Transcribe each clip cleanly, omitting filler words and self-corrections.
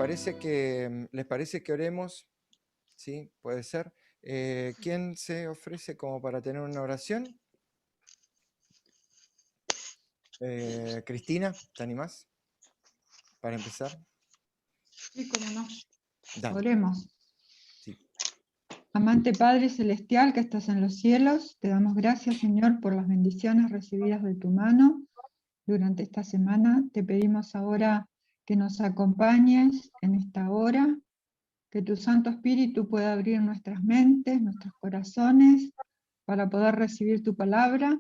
les parece que oremos? Sí, puede ser. ¿Quién se ofrece como para tener una oración? Cristina, ¿te animás para empezar? Sí, cómo no. Dale. Oremos. Sí. Amante Padre Celestial que estás en los cielos, te damos gracias, Señor, por las bendiciones recibidas de tu mano durante esta semana. Te pedimos ahora que nos acompañes en esta hora, que tu Santo Espíritu pueda abrir nuestras mentes, nuestros corazones, para poder recibir tu palabra,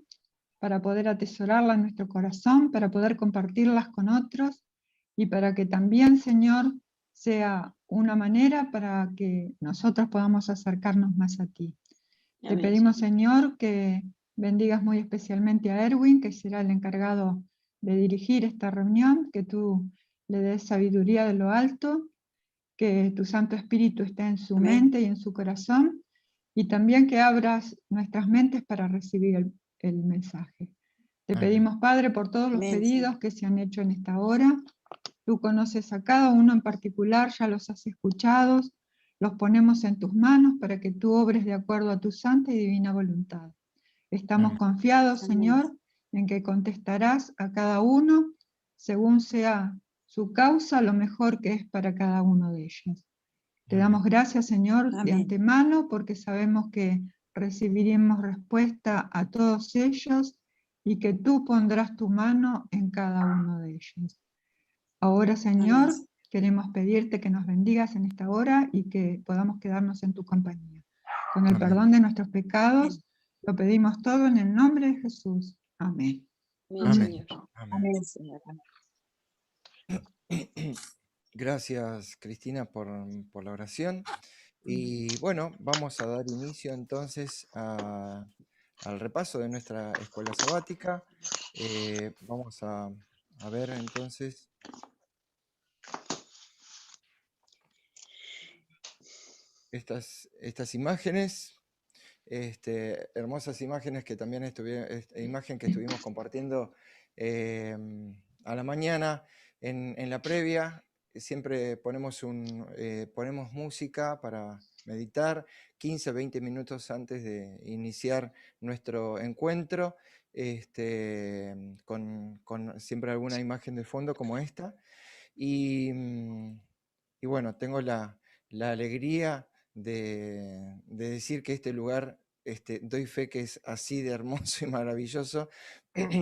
para poder atesorarla en nuestro corazón, para poder compartirlas con otros y para que también, Señor, sea una manera para que nosotros podamos acercarnos más a ti. Te Amén, pedimos, Señor. Señor, que bendigas muy especialmente a Erwin, que será el encargado de dirigir esta reunión, que tú le des sabiduría de lo alto, que tu Santo Espíritu esté en su Amén. mente y en su corazón, y también que abras nuestras mentes para recibir el mensaje. Te Amén. pedimos, Padre, por todos los Amén, pedidos Señor. que se han hecho en esta hora. Tú conoces a cada uno en particular, ya los has escuchado, los ponemos en tus manos para que tú obres de acuerdo a tu santa y divina voluntad. Estamos Amén. confiados, Amén. Señor, en que contestarás a cada uno según sea su causa, lo mejor que es para cada uno de ellos. Te Amén. damos gracias, Señor, de Amén. antemano, porque sabemos que recibiremos respuesta a todos ellos y que tú pondrás tu mano en cada uno de ellos. Ahora, Señor, Amén. queremos pedirte que nos bendigas en esta hora y que podamos quedarnos en tu compañía. Con el Amén. perdón de nuestros pecados, lo pedimos todo en el nombre de Jesús. Amén. Amén, Amén. Señor. Amén. Amén, Señor. Gracias, Cristina, por la oración. Y bueno, vamos a dar inicio entonces al repaso de nuestra escuela sabática. Vamos a ver entonces estas imágenes, hermosas imágenes que también imagen que estuvimos compartiendo a la mañana en la previa. Siempre ponemos música para meditar 15 o 20 minutos antes de iniciar nuestro encuentro, con siempre alguna imagen de fondo como esta. Y bueno, tengo la alegría de decir que este lugar, doy fe que es así de hermoso y maravilloso,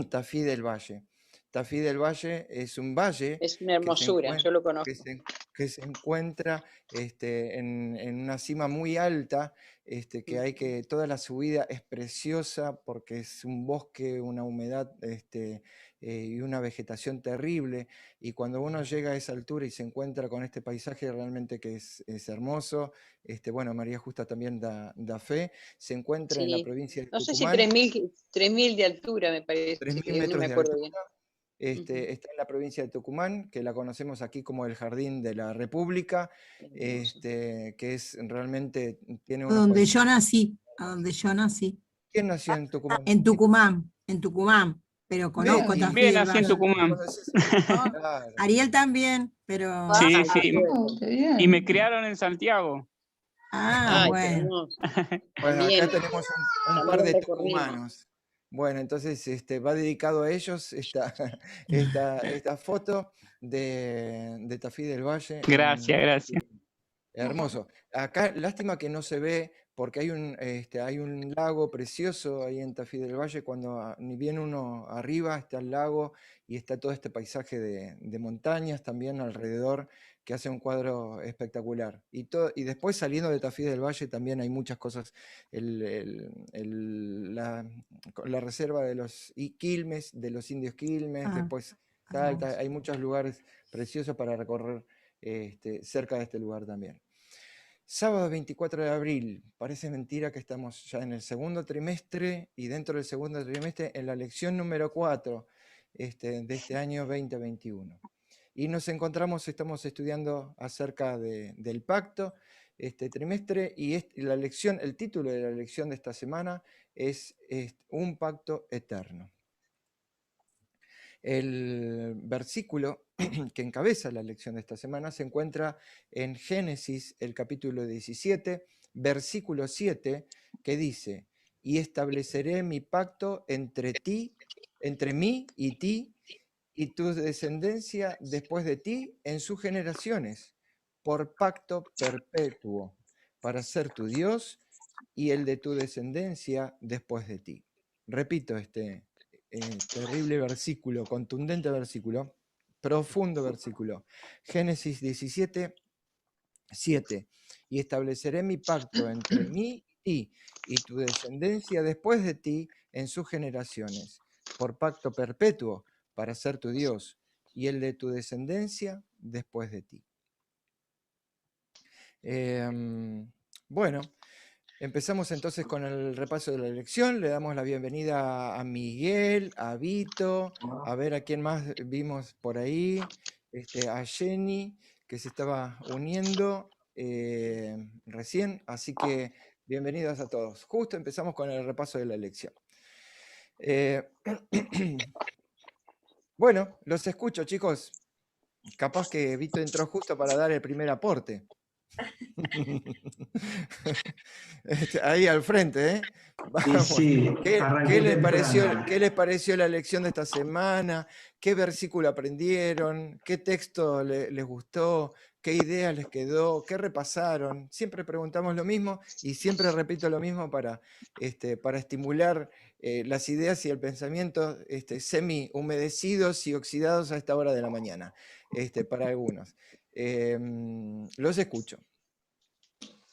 Tafí del Valle. Tafí del Valle es un valle Es una que se hermosura, yo lo conozco. que se encuentra en una cima muy alta, toda la subida es preciosa porque es un bosque, una humedad y una vegetación terrible, y cuando uno llega a esa altura y se encuentra con este paisaje realmente que es hermoso, bueno, María Justa también da fe, se encuentra en la Sí. provincia de No sé si Tucumán, 3.000 de altura, me parece 3.000 que, no metros me de acuerdo altura. bien. Está en la provincia de Tucumán, que la conocemos aquí como el Jardín de la República, Hermoso. que es realmente, tiene A unos donde paisajes. yo nací, a donde yo nací. ¿Quién nació en Tucumán? En Tucumán, pero conozco Y Tafí Bien, del nací en Valle. Tucumán. Claro. Ariel también, pero... Sí, Ay, sí. qué suerte. Oh, qué bien. Y me criaron en Santiago. Ah, Ay, qué bueno. hermoso. Bueno, También, acá tenemos un par también de recorrimos. tucumanos. Bueno, entonces va dedicado a ellos esta foto de Tafí del Valle. Gracias, gracias. Hermoso. Acá, lástima que no se ve, porque hay un lago precioso ahí en Tafí del Valle. Cuando ni bien uno arriba está el lago y está todo este paisaje de montañas también alrededor, que hace un cuadro espectacular. Y después saliendo de Tafí del Valle también hay muchas cosas. La reserva de los Quilmes, de los indios Quilmes, Ah, después hermoso. hay muchos lugares preciosos para recorrer cerca de este lugar también. Sábado 24 de abril, parece mentira que estamos ya en el segundo trimestre y dentro del segundo trimestre en la lección número 4 de este año 2021. Y nos encontramos, estamos estudiando acerca del pacto este trimestre y el título de la lección de esta semana es Un pacto eterno. El versículo que encabeza la lección de esta semana se encuentra en Génesis, el capítulo 17, versículo 7, que dice: y estableceré mi pacto entre mí y ti, y tu descendencia después de ti en sus generaciones, por pacto perpetuo, para ser tu Dios y el de tu descendencia después de ti. Repito este terrible versículo, contundente versículo, profundo versículo. Génesis 17, 7. Y estableceré mi pacto entre mí y ti, y tu descendencia después de ti en sus generaciones, por pacto perpetuo, para ser tu Dios, y el de tu descendencia después de ti. Bueno, empezamos entonces con el repaso de la lección. Le damos la bienvenida a Miguel, a Vito, a ver a quién más vimos por ahí, a Jenny, que se estaba uniendo recién. Así que bienvenidos a todos. Justo empezamos con el repaso de la lección. Bueno, los escucho, chicos. Capaz que Vito entró justo para dar el primer aporte. Ahí al frente, ¿eh? Vamos. Sí, ¿Qué arranqué temprano. les pareció la lección de esta semana? ¿Qué versículo aprendieron? ¿Qué texto les gustó? ¿Qué idea les quedó? ¿Qué repasaron? Siempre preguntamos lo mismo y siempre repito lo mismo para estimular las ideas y el pensamiento semi humedecidos y oxidados a esta hora de la mañana, para algunos. Los escucho.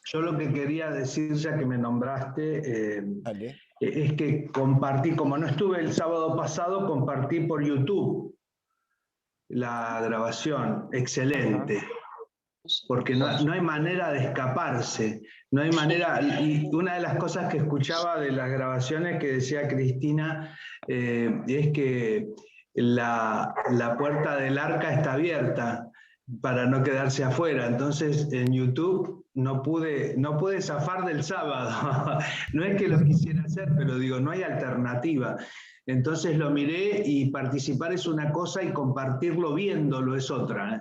Yo lo que quería decir, ya que me nombraste, Dale. es que compartí, como no estuve el sábado pasado, compartí por YouTube la grabación. Excelente. Porque no hay manera de escaparse, no hay manera, y una de las cosas que escuchaba de las grabaciones que decía Cristina es que la puerta del arca está abierta para no quedarse afuera. Entonces en YouTube no pude zafar del sábado. No es que lo quisiera hacer, pero digo, no hay alternativa. Entonces lo miré, y participar es una cosa y compartirlo viéndolo es otra, ¿eh?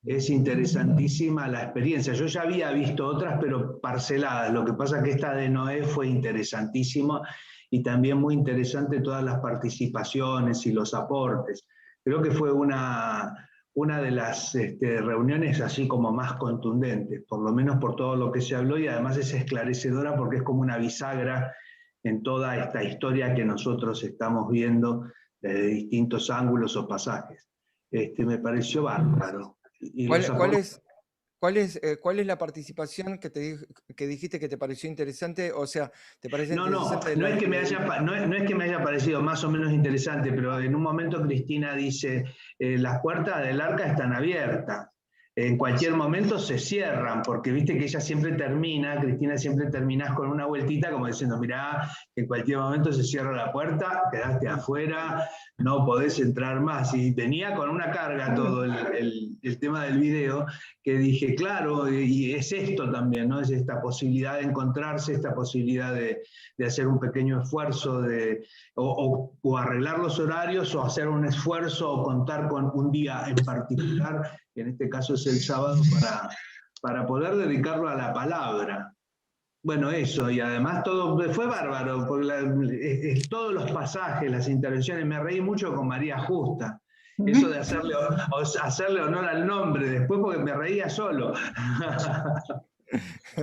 Es interesantísima la experiencia. Yo ya había visto otras, pero parceladas. Lo que pasa es que esta de Noé fue interesantísima, y también muy interesante todas las participaciones y los aportes. Creo que fue una de las reuniones así como más contundentes, por lo menos por todo lo que se habló, y además es esclarecedora porque es como una bisagra en toda esta historia que nosotros estamos viendo desde distintos ángulos o pasajes. Me pareció bárbaro. Y ¿Cuál es la participación que dijiste que te pareció interesante? O sea, ¿te parece interesante? No es que me haya parecido más o menos interesante, pero en un momento Cristina dice, las puertas del arca están abiertas. En cualquier momento se cierran, porque viste que ella siempre termina, Cristina siempre terminás con una vueltita como diciendo, mirá, en cualquier momento se cierra la puerta, quedaste afuera, no podés entrar más. Y venía con una carga todo el tema del video, que dije, claro, y es esto también, ¿no? Es esta posibilidad de encontrarse, esta posibilidad de hacer un pequeño esfuerzo, o arreglar los horarios, o hacer un esfuerzo, o contar con un día en particular, que en este caso es el sábado, para poder dedicarlo a la palabra. Bueno, eso, y además todo fue bárbaro, porque todos los pasajes, las intervenciones, me reí mucho con María Justa. Eso de hacerle honor al nombre después, porque me reía solo.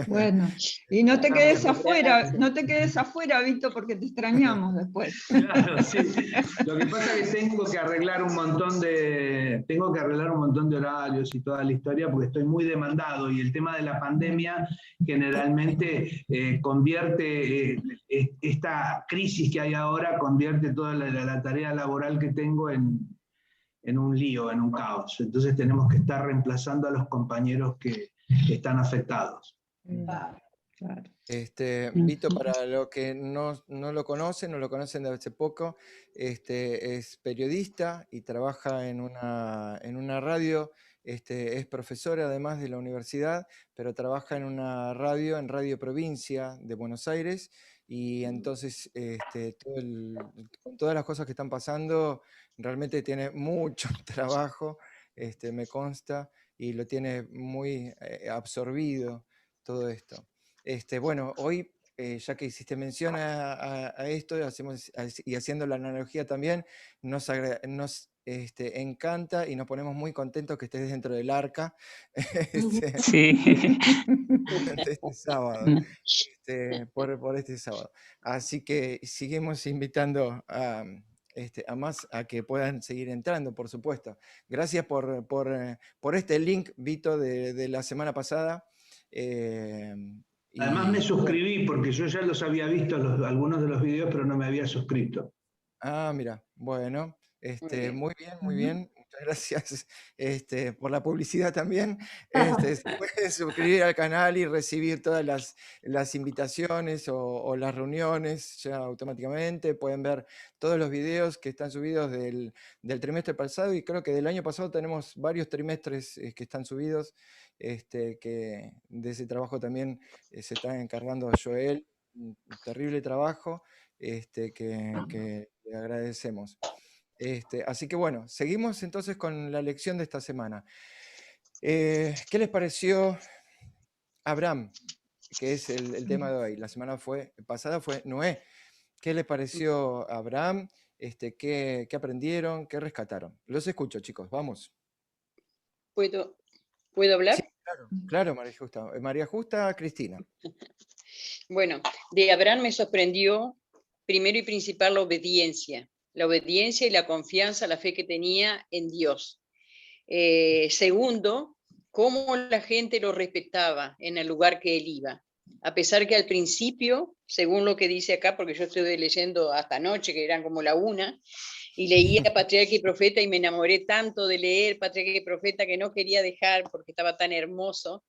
Bueno, y no te quedes afuera, Vito, porque te extrañamos después. Claro, sí. Lo que pasa es que tengo que arreglar un montón de horarios y toda la historia, porque estoy muy demandado, y el tema de la pandemia generalmente convierte esta crisis que hay ahora, convierte toda la tarea laboral que tengo en un lío, en un caos. Entonces tenemos que estar reemplazando a los compañeros que están afectados. Claro. Vito, para los que no lo conocen de hace poco, es periodista y trabaja en una radio, es profesor además de la universidad, pero trabaja en una radio, en Radio Provincia de Buenos Aires, y entonces con todas las cosas que están pasando, realmente tiene mucho trabajo, me consta, y lo tiene muy absorbido todo esto. Bueno, hoy, ya que hiciste mención a esto, y haciendo la analogía también, nos encanta y nos ponemos muy contentos que estés dentro del arca Sí. durante este sábado, por este sábado. Así que seguimos invitando a más a que puedan seguir entrando, por supuesto. Gracias por este link, Vito, de la semana pasada. Además me Y bueno, suscribí porque yo ya los había visto algunos de los videos, pero no me había suscrito. mira, bueno, Muy bien. muy bien, muy Ujú. bien. Muchas gracias por la publicidad también. Se puede suscribir al canal y recibir todas las invitaciones o las reuniones ya automáticamente. Pueden ver todos los videos que están subidos del trimestre pasado, y creo que del año pasado tenemos varios trimestres que están subidos, que de ese trabajo también se está encargando Joel. Un terrible trabajo que le agradecemos. Así que bueno, seguimos entonces con la lección de esta semana. ¿Qué les pareció Abraham, que es el tema de hoy? La semana pasada fue Noé. ¿Qué les pareció Abraham? ¿Qué aprendieron? ¿Qué rescataron? Los escucho, chicos, vamos. ¿Puedo Sí, hablar? claro, María Justa. María Justa, Cristina. Bueno, de Abraham me sorprendió, primero y principal, la obediencia y la confianza, la fe que tenía en Dios. Segundo, cómo la gente lo respetaba en el lugar que él iba. A pesar que al principio, según lo que dice acá, porque yo estuve leyendo hasta anoche, que eran como la 1, y leía Patriarca y Profeta y me enamoré tanto de leer Patriarca y Profeta que no quería dejar porque estaba tan hermoso.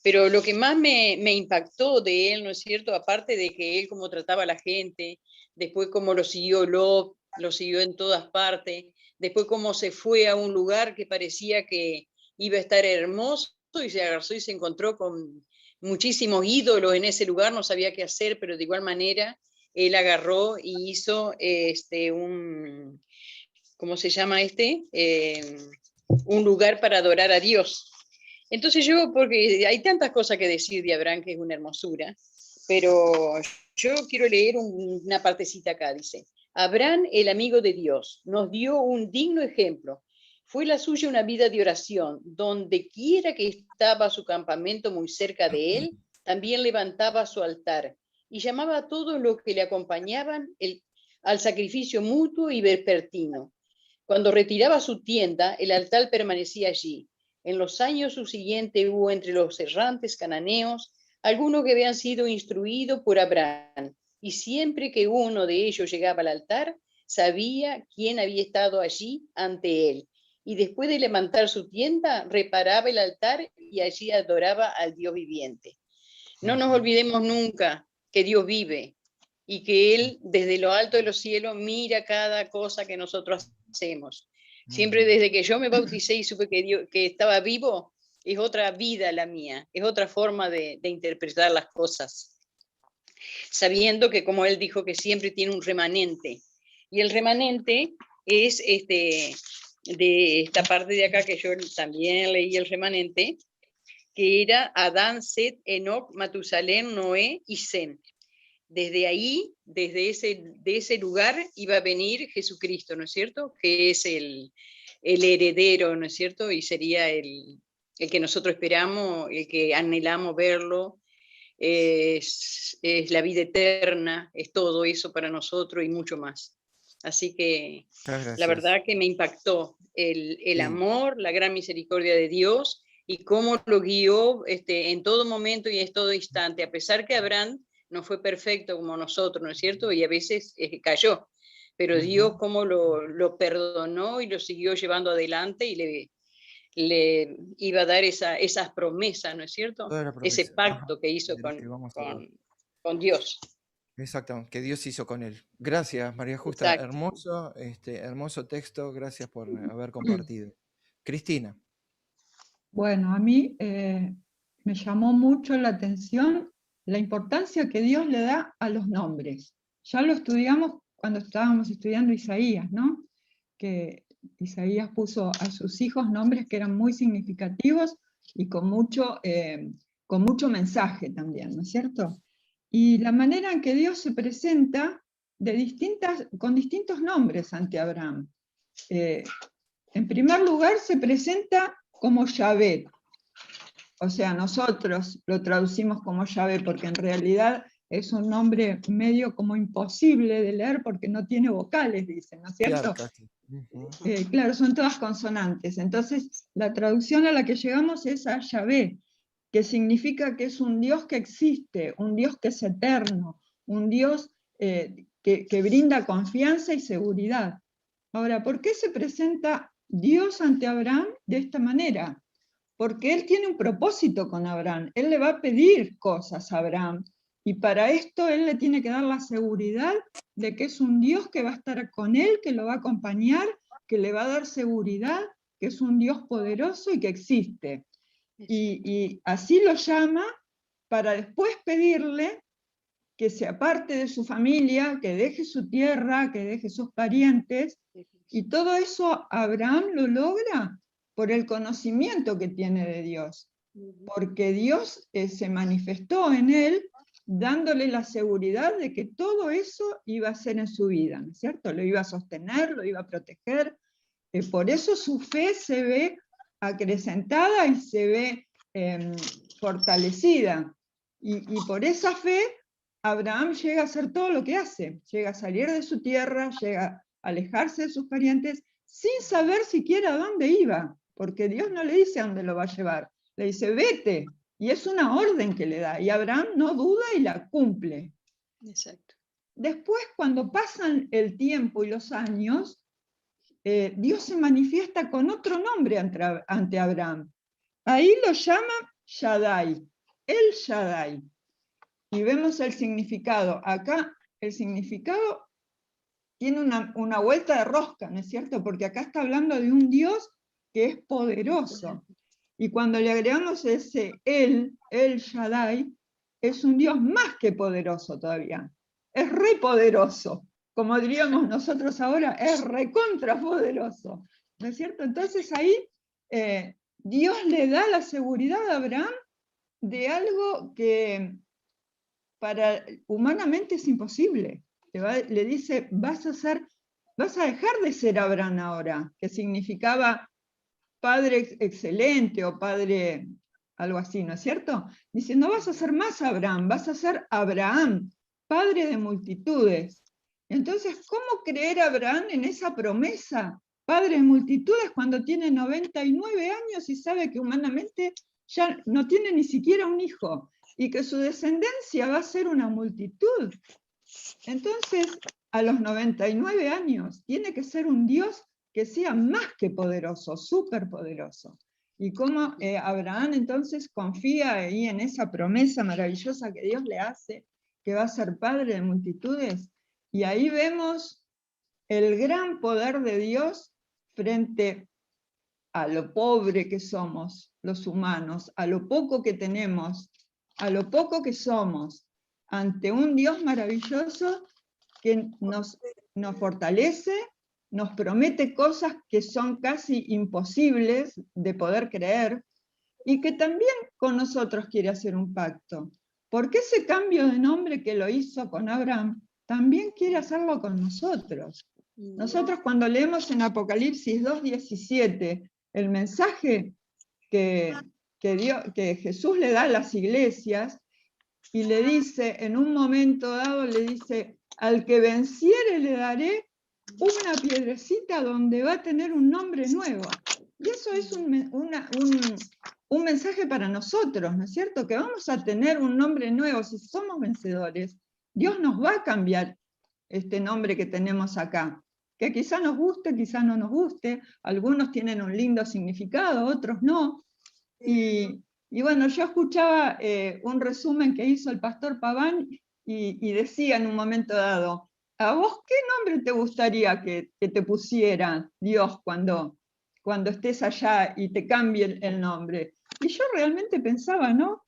Pero lo que más me impactó de él, ¿no es cierto? Aparte de que él cómo trataba a la gente, después cómo lo siguió Lot, lo siguió en todas partes, después cómo se fue a un lugar que parecía que iba a estar hermoso y se agarró y se encontró con muchísimos ídolos en ese lugar, no sabía qué hacer, pero de igual manera él agarró y hizo ¿cómo se llama un lugar para adorar a Dios. Entonces yo, porque hay tantas cosas que decir de Abraham que es una hermosura, pero yo quiero leer una partecita acá, dice, Abraham, el amigo de Dios, nos dio un digno ejemplo. Fue la suya una vida de oración, donde quiera que estaba su campamento muy cerca de él, también levantaba su altar y llamaba a todos los que le acompañaban al sacrificio mutuo y vespertino. Cuando retiraba su tienda, el altar permanecía allí. En los años subsiguientes hubo entre los errantes cananeos algunos que habían sido instruidos por Abraham, y siempre que uno de ellos llegaba al altar, sabía quién había estado allí ante él. Y después de levantar su tienda, reparaba el altar y allí adoraba al Dios viviente. No nos olvidemos nunca que Dios vive y que Él desde lo alto de los cielos mira cada cosa que nosotros hacemos. Siempre desde que yo me bauticé y supe que Dios, que estaba vivo, es otra vida la mía, es otra forma de interpretar las cosas, sabiendo que como Él dijo que siempre tiene un remanente. Y el remanente es de esta parte de acá que yo también leí el remanente, que era Adán, Set, Enoc, Matusalén, Noé y Sem. Desde ahí, de ese lugar, iba a venir Jesucristo, ¿no es cierto? Que es el heredero, ¿no es cierto? Y sería el que nosotros esperamos, el que anhelamos verlo, es la vida eterna, es todo eso para nosotros y mucho más. Así que la verdad que me impactó el amor, la gran misericordia de Dios y cómo lo guió en todo momento y en todo instante, a pesar que Abraham no fue perfecto como nosotros, ¿no es cierto? Y a veces cayó, pero Dios cómo lo perdonó y lo siguió llevando adelante y le iba a dar esas promesas, ¿no es cierto? Ese pacto que hizo con Dios. Exacto, que Dios hizo con él. Gracias, María Justa. Exacto. Hermoso, hermoso texto. Gracias por haber compartido. Cristina. Bueno, a mí me llamó mucho la atención la importancia que Dios le da a los nombres. Ya lo estudiamos cuando estábamos estudiando Isaías, ¿no? Que Isaías puso a sus hijos nombres que eran muy significativos y con mucho mensaje también, ¿no es cierto? Y la manera en que Dios se presenta con distintos nombres ante Abraham. En primer lugar, se presenta como Yahvé. O sea, nosotros lo traducimos como Yahvé porque en realidad es un nombre medio como imposible de leer porque no tiene vocales, dicen, ¿no es cierto? Claro, son todas consonantes. Entonces, la traducción a la que llegamos es a Yahvé, que significa que es un Dios que existe, un Dios que es eterno, un Dios que brinda confianza y seguridad. Ahora, ¿por qué se presenta Dios ante Abraham de esta manera? Porque Él tiene un propósito con Abraham, Él le va a pedir cosas a Abraham, y para esto Él le tiene que dar la seguridad de que es un Dios que va a estar con él, que lo va a acompañar, que le va a dar seguridad, que es un Dios poderoso y que existe. Y así lo llama para después pedirle que se aparte de su familia, que deje su tierra, que deje sus parientes, y todo eso Abraham lo logra por el conocimiento que tiene de Dios, porque Dios se manifestó en él, dándole la seguridad de que todo eso iba a ser en su vida, ¿no es cierto? Lo iba a sostener, lo iba a proteger, por eso su fe se ve acrecentada y se ve fortalecida, y por esa fe Abraham llega a hacer todo lo que hace, llega a salir de su tierra, llega a alejarse de sus parientes, sin saber siquiera a dónde iba, porque Dios no le dice a dónde lo va a llevar, le dice, vete, y es una orden que le da, y Abraham no duda y la cumple. Exacto. Después, cuando pasan el tiempo y los años, Dios se manifiesta con otro nombre ante Abraham. Ahí lo llama Shaddai, el Shaddai. Y vemos el significado. Acá el significado tiene una vuelta de rosca, ¿no es cierto? Porque acá está hablando de un Dios que es poderoso. Y cuando le agregamos ese el Shaddai, es un Dios más que poderoso todavía. Es re poderoso. Como diríamos nosotros ahora, es recontra poderoso. ¿No es cierto? Entonces ahí Dios le da la seguridad a Abraham de algo que humanamente es imposible. Le dice, vas a dejar de ser Abraham ahora, que significaba padre excelente o padre algo así, ¿no es cierto? Dice, no vas a ser más Abraham, vas a ser Abraham, padre de multitudes. Entonces, ¿cómo creer a Abraham en esa promesa? Padre de multitudes cuando tiene 99 años y sabe que humanamente ya no tiene ni siquiera un hijo y que su descendencia va a ser una multitud. Entonces, a los 99 años, tiene que ser un Dios que sea más que poderoso, súper poderoso. Y cómo Abraham entonces confía ahí en esa promesa maravillosa que Dios le hace, que va a ser padre de multitudes. Y ahí vemos el gran poder de Dios frente a lo pobre que somos los humanos, a lo poco que tenemos, a lo poco que somos, ante un Dios maravilloso que nos fortalece, nos promete cosas que son casi imposibles de poder creer, y que también con nosotros quiere hacer un pacto. Porque ese cambio de nombre que lo hizo con Abraham, también quiere hacerlo con nosotros. Nosotros cuando leemos en Apocalipsis 2:17, el mensaje que Jesús le da a las iglesias, y le dice, en un momento dado, le dice, al que venciere le daré una piedrecita donde va a tener un nombre nuevo. Y eso es un mensaje para nosotros, ¿no es cierto? Que vamos a tener un nombre nuevo. Si somos vencedores, Dios nos va a cambiar este nombre que tenemos acá. Que quizá nos guste, quizá no nos guste. Algunos tienen un lindo significado, otros no. Y bueno, yo escuchaba un resumen que hizo el pastor Paván y decía en un momento dado, ¿a vos qué nombre te gustaría que te pusiera Dios cuando estés allá y te cambie el nombre? Y yo realmente pensaba, ¿no?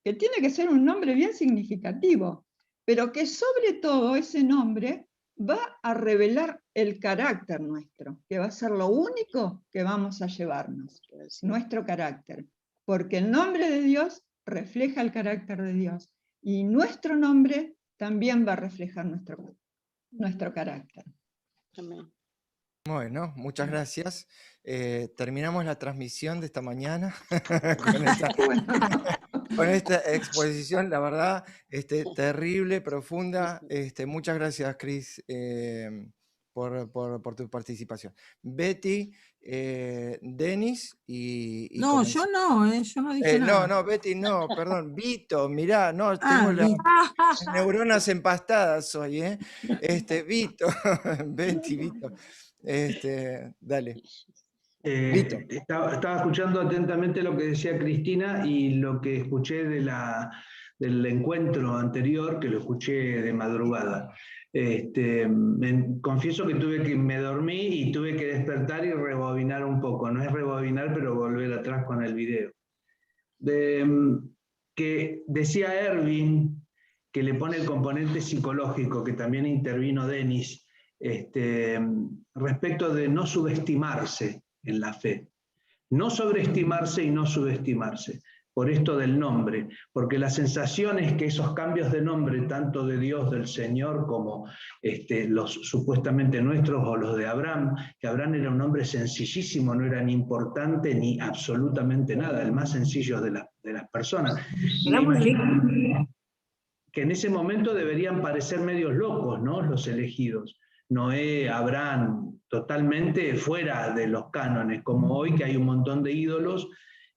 que tiene que ser un nombre bien significativo, pero que sobre todo ese nombre va a revelar el carácter nuestro, que va a ser lo único que vamos a llevarnos, nuestro carácter, porque el nombre de Dios refleja el carácter de Dios, y nuestro nombre también va a reflejar nuestro carácter. Amén. Bueno, muchas gracias. Terminamos la transmisión de esta mañana con esta exposición, la verdad, terrible, profunda. Muchas gracias, Cris, por tu participación. Betty, Denis y No, yo no dije nada. no, Betty, no, perdón, Vito, mirá, no, Ah, tengo las Vito. neuronas empastadas hoy, ¿eh? Vito, Betty, Vito, dale. Vito. Estaba escuchando atentamente lo que decía Cristina y lo que escuché del encuentro anterior, que lo escuché de madrugada. Confieso que me dormí y tuve que despertar y rebobinar un poco. No es rebobinar, pero volver atrás con el video. Que decía Erwin que le pone el componente psicológico, que también intervino Denis, respecto de no subestimarse en la fe. No sobreestimarse y no subestimarse, por esto del nombre, porque la sensación es que esos cambios de nombre, tanto de Dios, del Señor, como los supuestamente nuestros o los de Abraham, que Abraham era un hombre sencillísimo, no era ni importante ni absolutamente nada, el más sencillo de las personas. Que en ese momento deberían parecer medios locos, ¿no? Los elegidos. Noé, Abraham, totalmente fuera de los cánones, como hoy que hay un montón de ídolos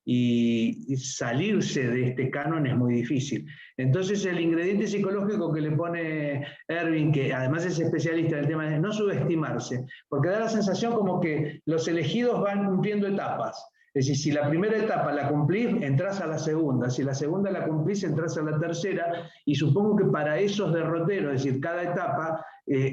y salirse de este canon es muy difícil. Entonces el ingrediente psicológico que le pone Erwin, que además es especialista en el tema, es no subestimarse, porque da la sensación como que los elegidos van cumpliendo etapas. Es decir, si la primera etapa la cumplís, entrás a la segunda. Si la segunda la cumplís, entrás a la tercera. Y supongo que para esos derroteros, es decir, cada etapa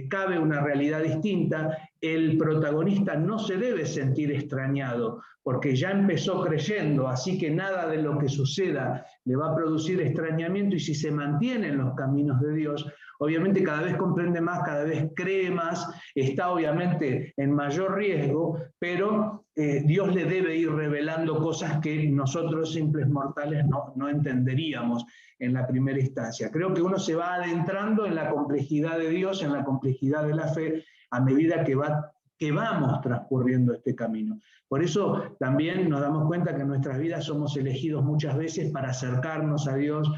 cabe una realidad distinta. El protagonista no se debe sentir extrañado, porque ya empezó creyendo, así que nada de lo que suceda le va a producir extrañamiento. Y si se mantiene en los caminos de Dios, obviamente cada vez comprende más, cada vez cree más, está obviamente en mayor riesgo, pero Dios le debe ir revelando cosas que nosotros simples mortales no entenderíamos en la primera instancia. Creo que uno se va adentrando en la complejidad de Dios, en la complejidad de la fe, a medida que vamos transcurriendo este camino. Por eso también nos damos cuenta que en nuestras vidas somos elegidos muchas veces para acercarnos a Dios,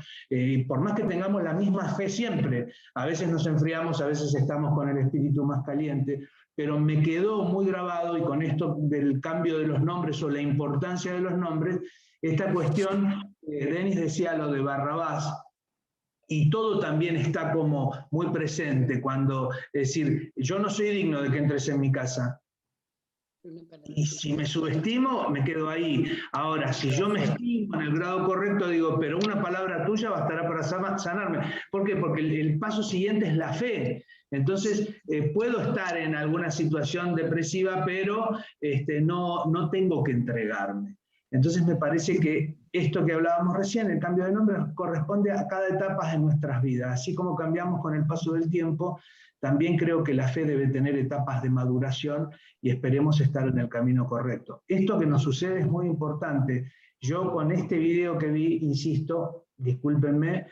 por más que tengamos la misma fe siempre. A veces nos enfriamos, a veces estamos con el espíritu más caliente, pero me quedó muy grabado, y con esto del cambio de los nombres o la importancia de los nombres, esta cuestión, Denis decía lo de Barrabás, y todo también está como muy presente cuando, es decir, yo no soy digno de que entres en mi casa. Y si me subestimo, me quedo ahí. Ahora, si yo me estimo en el grado correcto, digo, pero una palabra tuya bastará para sanarme. ¿Por qué? Porque el paso siguiente es la fe. Entonces, puedo estar en alguna situación depresiva, pero no tengo que entregarme. Entonces, me parece que esto que hablábamos recién, el cambio de nombre, corresponde a cada etapa de nuestras vidas. Así como cambiamos con el paso del tiempo, también creo que la fe debe tener etapas de maduración y esperemos estar en el camino correcto. Esto que nos sucede es muy importante. Yo con este video que vi, insisto, discúlpenme,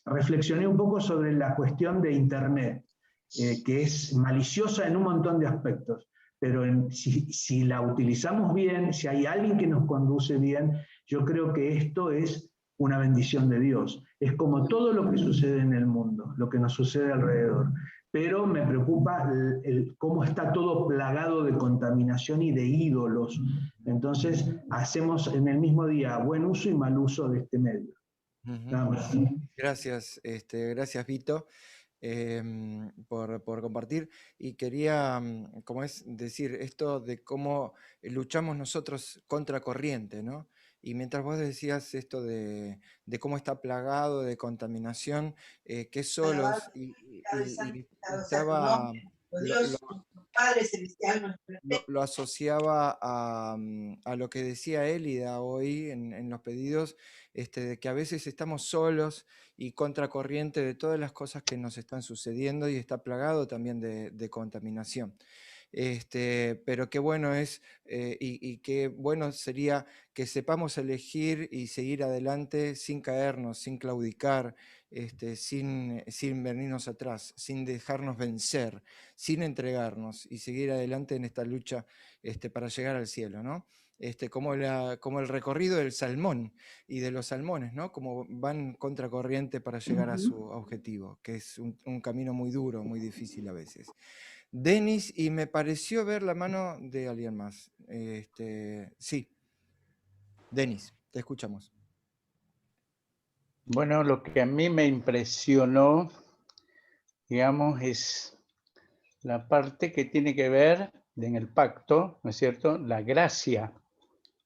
reflexioné un poco sobre la cuestión de Internet, que es maliciosa en un montón de aspectos, pero si la utilizamos bien, si hay alguien que nos conduce bien, yo creo que esto es una bendición de Dios. Es como todo lo que sucede en el mundo, lo que nos sucede alrededor. Pero me preocupa cómo está todo plagado de contaminación y de ídolos. Entonces, hacemos en el mismo día buen uso y mal uso de este medio. Gracias, gracias Vito, por compartir. Y quería, como es decir, esto de cómo luchamos nosotros contra corriente, ¿no? Y mientras vos decías esto de cómo está plagado de contaminación, que solos, y estaba lo asociaba a lo que decía Élida hoy en los pedidos, de que a veces estamos solos y contracorriente de todas las cosas que nos están sucediendo y está plagado también de contaminación. Pero qué bueno es y qué bueno sería que sepamos elegir y seguir adelante sin caernos, sin claudicar, sin venirnos atrás, sin dejarnos vencer, sin entregarnos y seguir adelante en esta lucha para llegar al cielo, ¿no? Como el recorrido del salmón y de los salmones, ¿no? Como van contracorriente para llegar a su objetivo, que es un camino muy duro, muy difícil a veces. Denis, y me pareció ver la mano de alguien más. Sí, Denis, te escuchamos. Bueno, lo que a mí me impresionó, digamos, es la parte que tiene que ver en el pacto, ¿no es cierto? La gracia.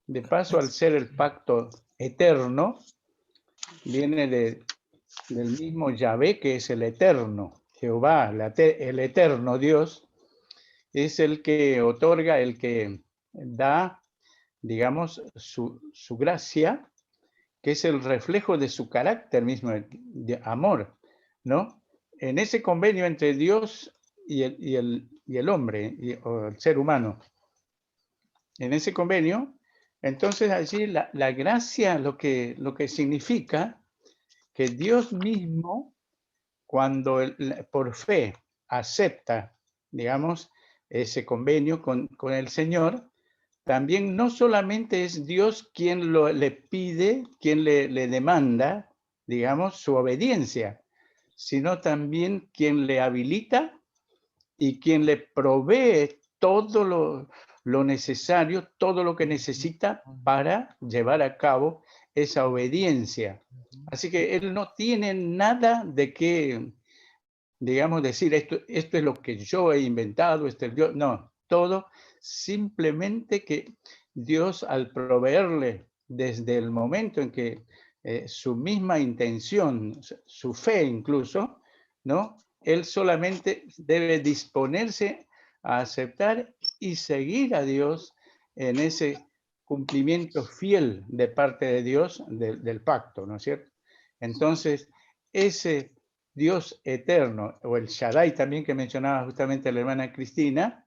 De paso, al ser el pacto eterno, viene del mismo Yahvé, que es el eterno. Jehová, el eterno Dios, es el que otorga, el que da, digamos, su gracia, que es el reflejo de su carácter mismo, de amor, ¿no? En ese convenio entre Dios y el hombre, o el ser humano, en ese convenio, entonces allí la gracia lo que significa que Dios mismo, cuando por fe acepta, digamos, ese convenio con el Señor, también no solamente es Dios quien le pide, quien le demanda, digamos, su obediencia, sino también quien le habilita y quien le provee todo lo necesario, todo lo que necesita para llevar a cabo esa obediencia. Así que él no tiene nada de qué, digamos, decir esto es lo que yo he inventado, no, todo simplemente que Dios, al proveerle desde el momento en que su misma intención, su fe incluso, ¿no? Él solamente debe disponerse a aceptar y seguir a Dios en ese cumplimiento fiel de parte de Dios del pacto, ¿no es cierto? Entonces, ese Dios eterno, o el Shaddai también que mencionaba justamente la hermana Cristina,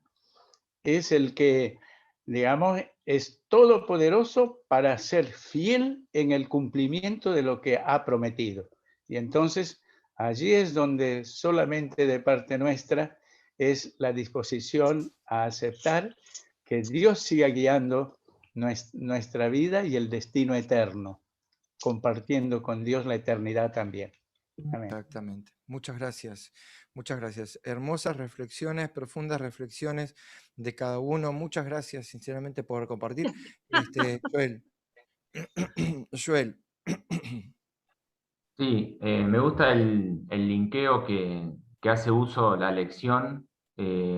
es el que, digamos, es todopoderoso para ser fiel en el cumplimiento de lo que ha prometido. Y entonces, allí es donde solamente de parte nuestra es la disposición a aceptar que Dios siga guiando nuestra vida y el destino eterno, compartiendo con Dios la eternidad también. Amén. Exactamente. Muchas gracias. Muchas gracias. Hermosas reflexiones, profundas reflexiones de cada uno. Muchas gracias, sinceramente, por compartir. Joel. Joel. Sí, me gusta el linkeo que hace uso la lección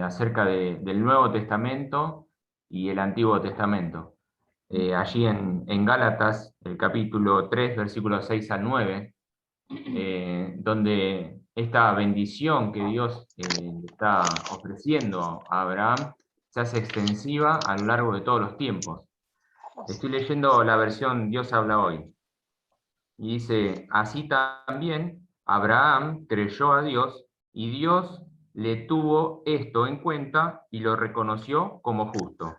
acerca del Nuevo Testamento y el Antiguo Testamento. Allí en Gálatas, el capítulo 3, versículos 6 al 9, donde esta bendición que Dios está ofreciendo a Abraham se hace extensiva a lo largo de todos los tiempos. Estoy leyendo la versión Dios habla hoy. Y dice, así también Abraham creyó a Dios y Dios le tuvo esto en cuenta y lo reconoció como justo.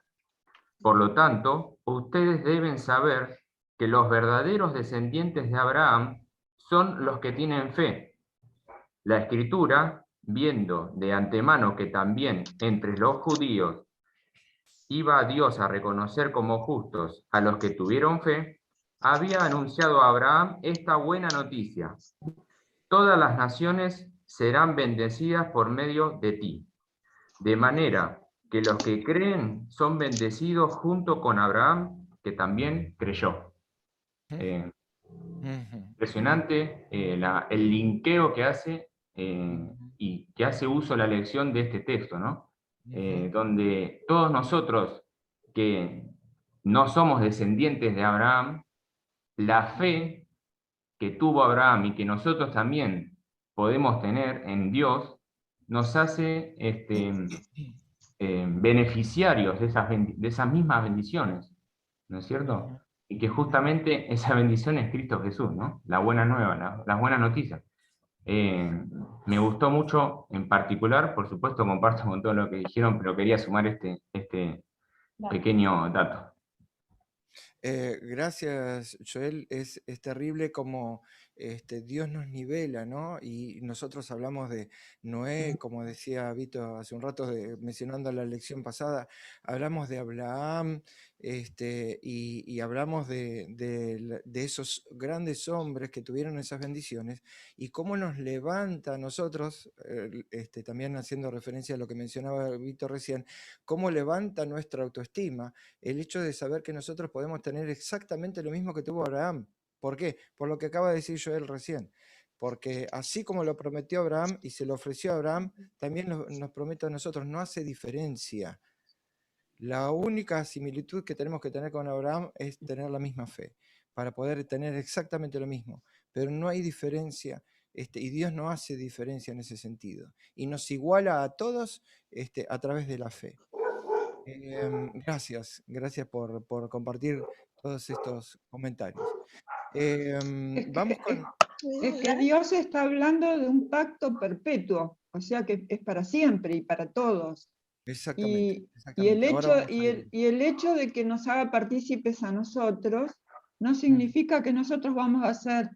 Por lo tanto, ustedes deben saber que los verdaderos descendientes de Abraham son los que tienen fe. La Escritura, viendo de antemano que también entre los judíos iba a Dios a reconocer como justos a los que tuvieron fe, había anunciado a Abraham esta buena noticia: todas las naciones serán bendecidas por medio de ti. De manera que los que creen son bendecidos junto con Abraham, que también creyó. Impresionante el linkeo que hace y que hace uso la lección de este texto, ¿no? Donde todos nosotros que no somos descendientes de Abraham, la fe que tuvo Abraham y que nosotros también podemos tener en Dios, nos hace beneficiarios de esas mismas bendiciones, ¿no es cierto? Y que justamente esa bendición es Cristo Jesús, ¿no? La buena nueva, las buenas noticias. Me gustó mucho, en particular, por supuesto comparto con todo lo que dijeron, pero quería sumar este pequeño dato. Gracias, Joel. Es terrible como Dios nos nivela, ¿no? Y nosotros hablamos de Noé, como decía Vito hace un rato, mencionando la lección pasada, hablamos de Abraham, y hablamos de esos grandes hombres que tuvieron esas bendiciones, y cómo nos levanta a nosotros, también haciendo referencia a lo que mencionaba Vito recién, cómo levanta nuestra autoestima el hecho de saber que nosotros podemos tener exactamente lo mismo que tuvo Abraham. ¿Por qué? Por lo que acaba de decir Joel recién. Porque así como lo prometió Abraham y se lo ofreció a Abraham, también nos promete a nosotros, no hace diferencia. La única similitud que tenemos que tener con Abraham es tener la misma fe, para poder tener exactamente lo mismo. Pero no hay diferencia, y Dios no hace diferencia en ese sentido. Y nos iguala a todos a través de la fe. Gracias por compartir todos estos comentarios. Vamos con... Es que Dios está hablando de un pacto perpetuo, o sea que es para siempre y para todos. Exactamente. Y el hecho de que nos haga partícipes a nosotros no significa que nosotros vamos a ser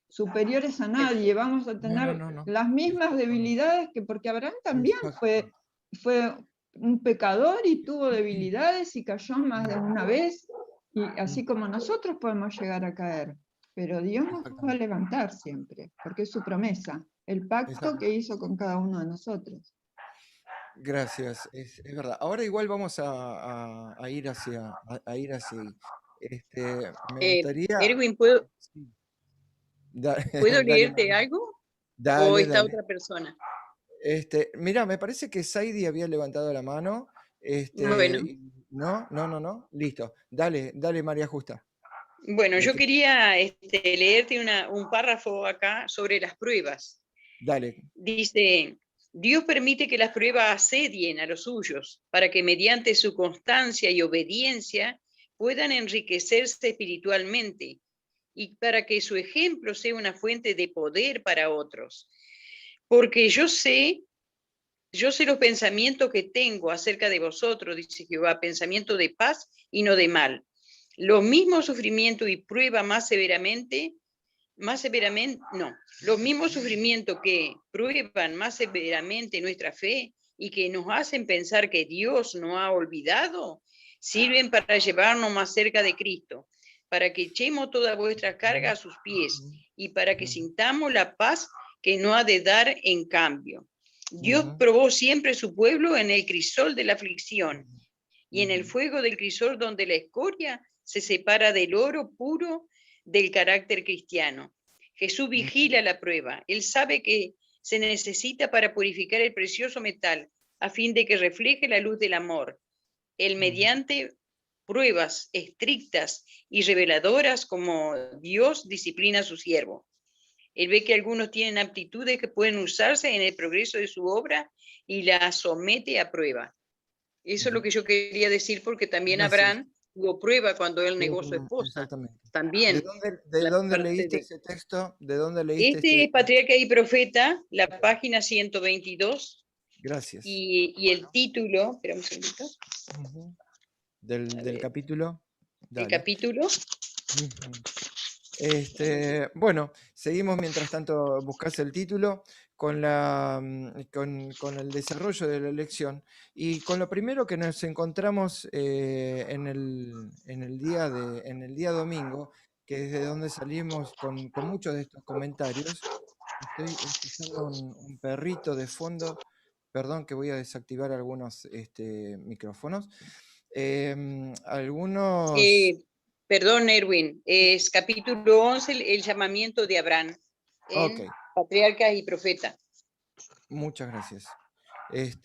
superiores a nadie, vamos a tener No. las mismas debilidades porque Abraham también fue un pecador y tuvo debilidades y cayó más de una vez, y así como nosotros podemos llegar a caer, pero Dios nos va a levantar siempre, porque es su promesa, el pacto que hizo con cada uno de nosotros. Gracias, es verdad. Ahora igual vamos a ir hacia ahí. Me gustaría... Erwin, ¿puedo Dale, leerte algo? ¿O esta otra persona? Mira, me parece que Saidi había levantado la mano. Bueno. No. Listo. Dale, María Justa. Bueno, yo quería leerte un párrafo acá sobre las pruebas. Dale. Dice: Dios permite que las pruebas asedien a los suyos, para que mediante su constancia y obediencia puedan enriquecerse espiritualmente, y para que su ejemplo sea una fuente de poder para otros. Porque yo sé los pensamientos que tengo acerca de vosotros, dice Jehová, pensamiento de paz y no de mal. Los mismos sufrimientos y prueba los mismos sufrimientos que prueban más severamente nuestra fe y que nos hacen pensar que Dios nos ha olvidado, sirven para llevarnos más cerca de Cristo, para que echemos toda vuestra carga a sus pies y para que sintamos la paz que no ha de dar en cambio. Dios probó siempre su pueblo en el crisol de la aflicción y en el fuego del crisol donde la escoria se separa del oro puro del carácter cristiano. Jesús vigila la prueba. Él sabe que se necesita para purificar el precioso metal a fin de que refleje la luz del amor. Él mediante pruebas estrictas y reveladoras como Dios disciplina a su siervo. Él ve que algunos tienen aptitudes que pueden usarse en el progreso de su obra y la somete a prueba. Eso es lo que yo quería decir, porque también Abraham tuvo prueba cuando él negó a su esposa. Exactamente. También. ¿De dónde leíste ese texto? ¿De dónde leíste es Patriarca y Profeta, la página 122. Gracias. Y el título, espera un segundito. Del capítulo. El capítulo. Bueno, seguimos mientras tanto buscas el título con el desarrollo de la lección y con lo primero que nos encontramos en el día domingo, que es de donde salimos con muchos de estos comentarios. Estoy escuchando un perrito de fondo, perdón que voy a desactivar algunos micrófonos. Perdón, Erwin, es capítulo 11, el llamamiento de Abraham, en Patriarcas y Profeta. Muchas gracias. Es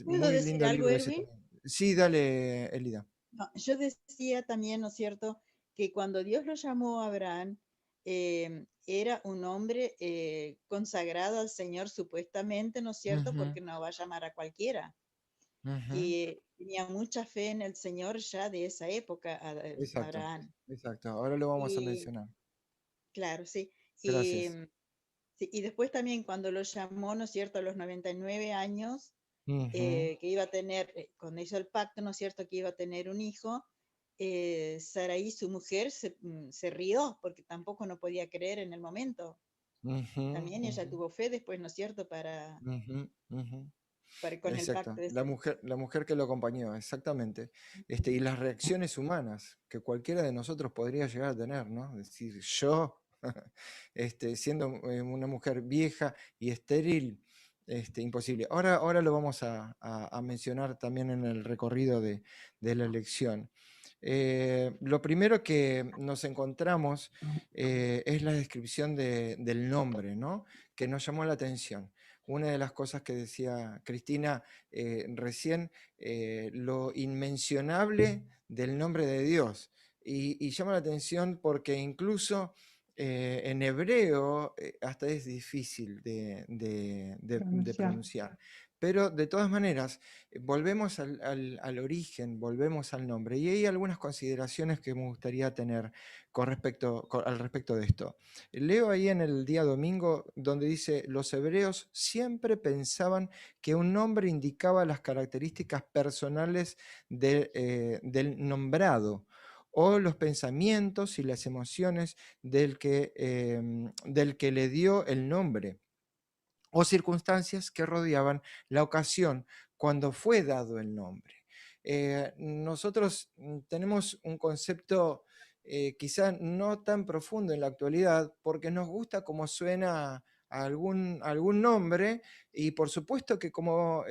muy lindo el libro ese. Sí, dale, Elida. No, yo decía también, ¿no es cierto?, que cuando Dios lo llamó a Abraham, era un hombre consagrado al Señor supuestamente, ¿no es cierto? Ujú, Porque no va a llamar a cualquiera. ujú. Y tenía mucha fe en el Señor ya de esa época, Exacto, Abraham. exacto. Ahora lo vamos a Y mencionar. claro, sí. Y, Gracias. sí, y después también cuando lo llamó, ¿no es cierto?, a los 99 años, Ujú, que iba a tener, cuando hizo el pacto, ¿no es cierto?, que iba a tener un hijo, Saraí, su mujer, se rió porque tampoco no podía creer en el momento. ujú, También ella ujú, tuvo fe después, ¿no es cierto?, ujú, ujú. con el pacto Exacto, ese. la mujer que lo acompañó, exactamente. Y las reacciones humanas que cualquiera de nosotros podría llegar a tener, ¿no? Es decir, yo, siendo una mujer vieja y estéril, imposible. Ahora lo vamos a mencionar también en el recorrido de la lección. Lo primero que nos encontramos es la descripción del nombre, ¿no? Que nos llamó la atención. Una de las cosas que decía Cristina recién, lo inmencionable del nombre de Dios. Y llama la atención porque incluso en hebreo hasta es difícil de pronunciar. pronunciar. Pero de todas maneras, volvemos al origen, volvemos al nombre. Y hay algunas consideraciones que me gustaría tener al respecto de esto. Leo ahí en el día domingo donde dice, los hebreos siempre pensaban que un nombre indicaba las características personales del nombrado o los pensamientos y las emociones del que le dio el nombre o circunstancias que rodeaban la ocasión cuando fue dado el nombre. Nosotros tenemos un concepto quizá no tan profundo en la actualidad porque nos gusta cómo suena algún nombre y por supuesto que como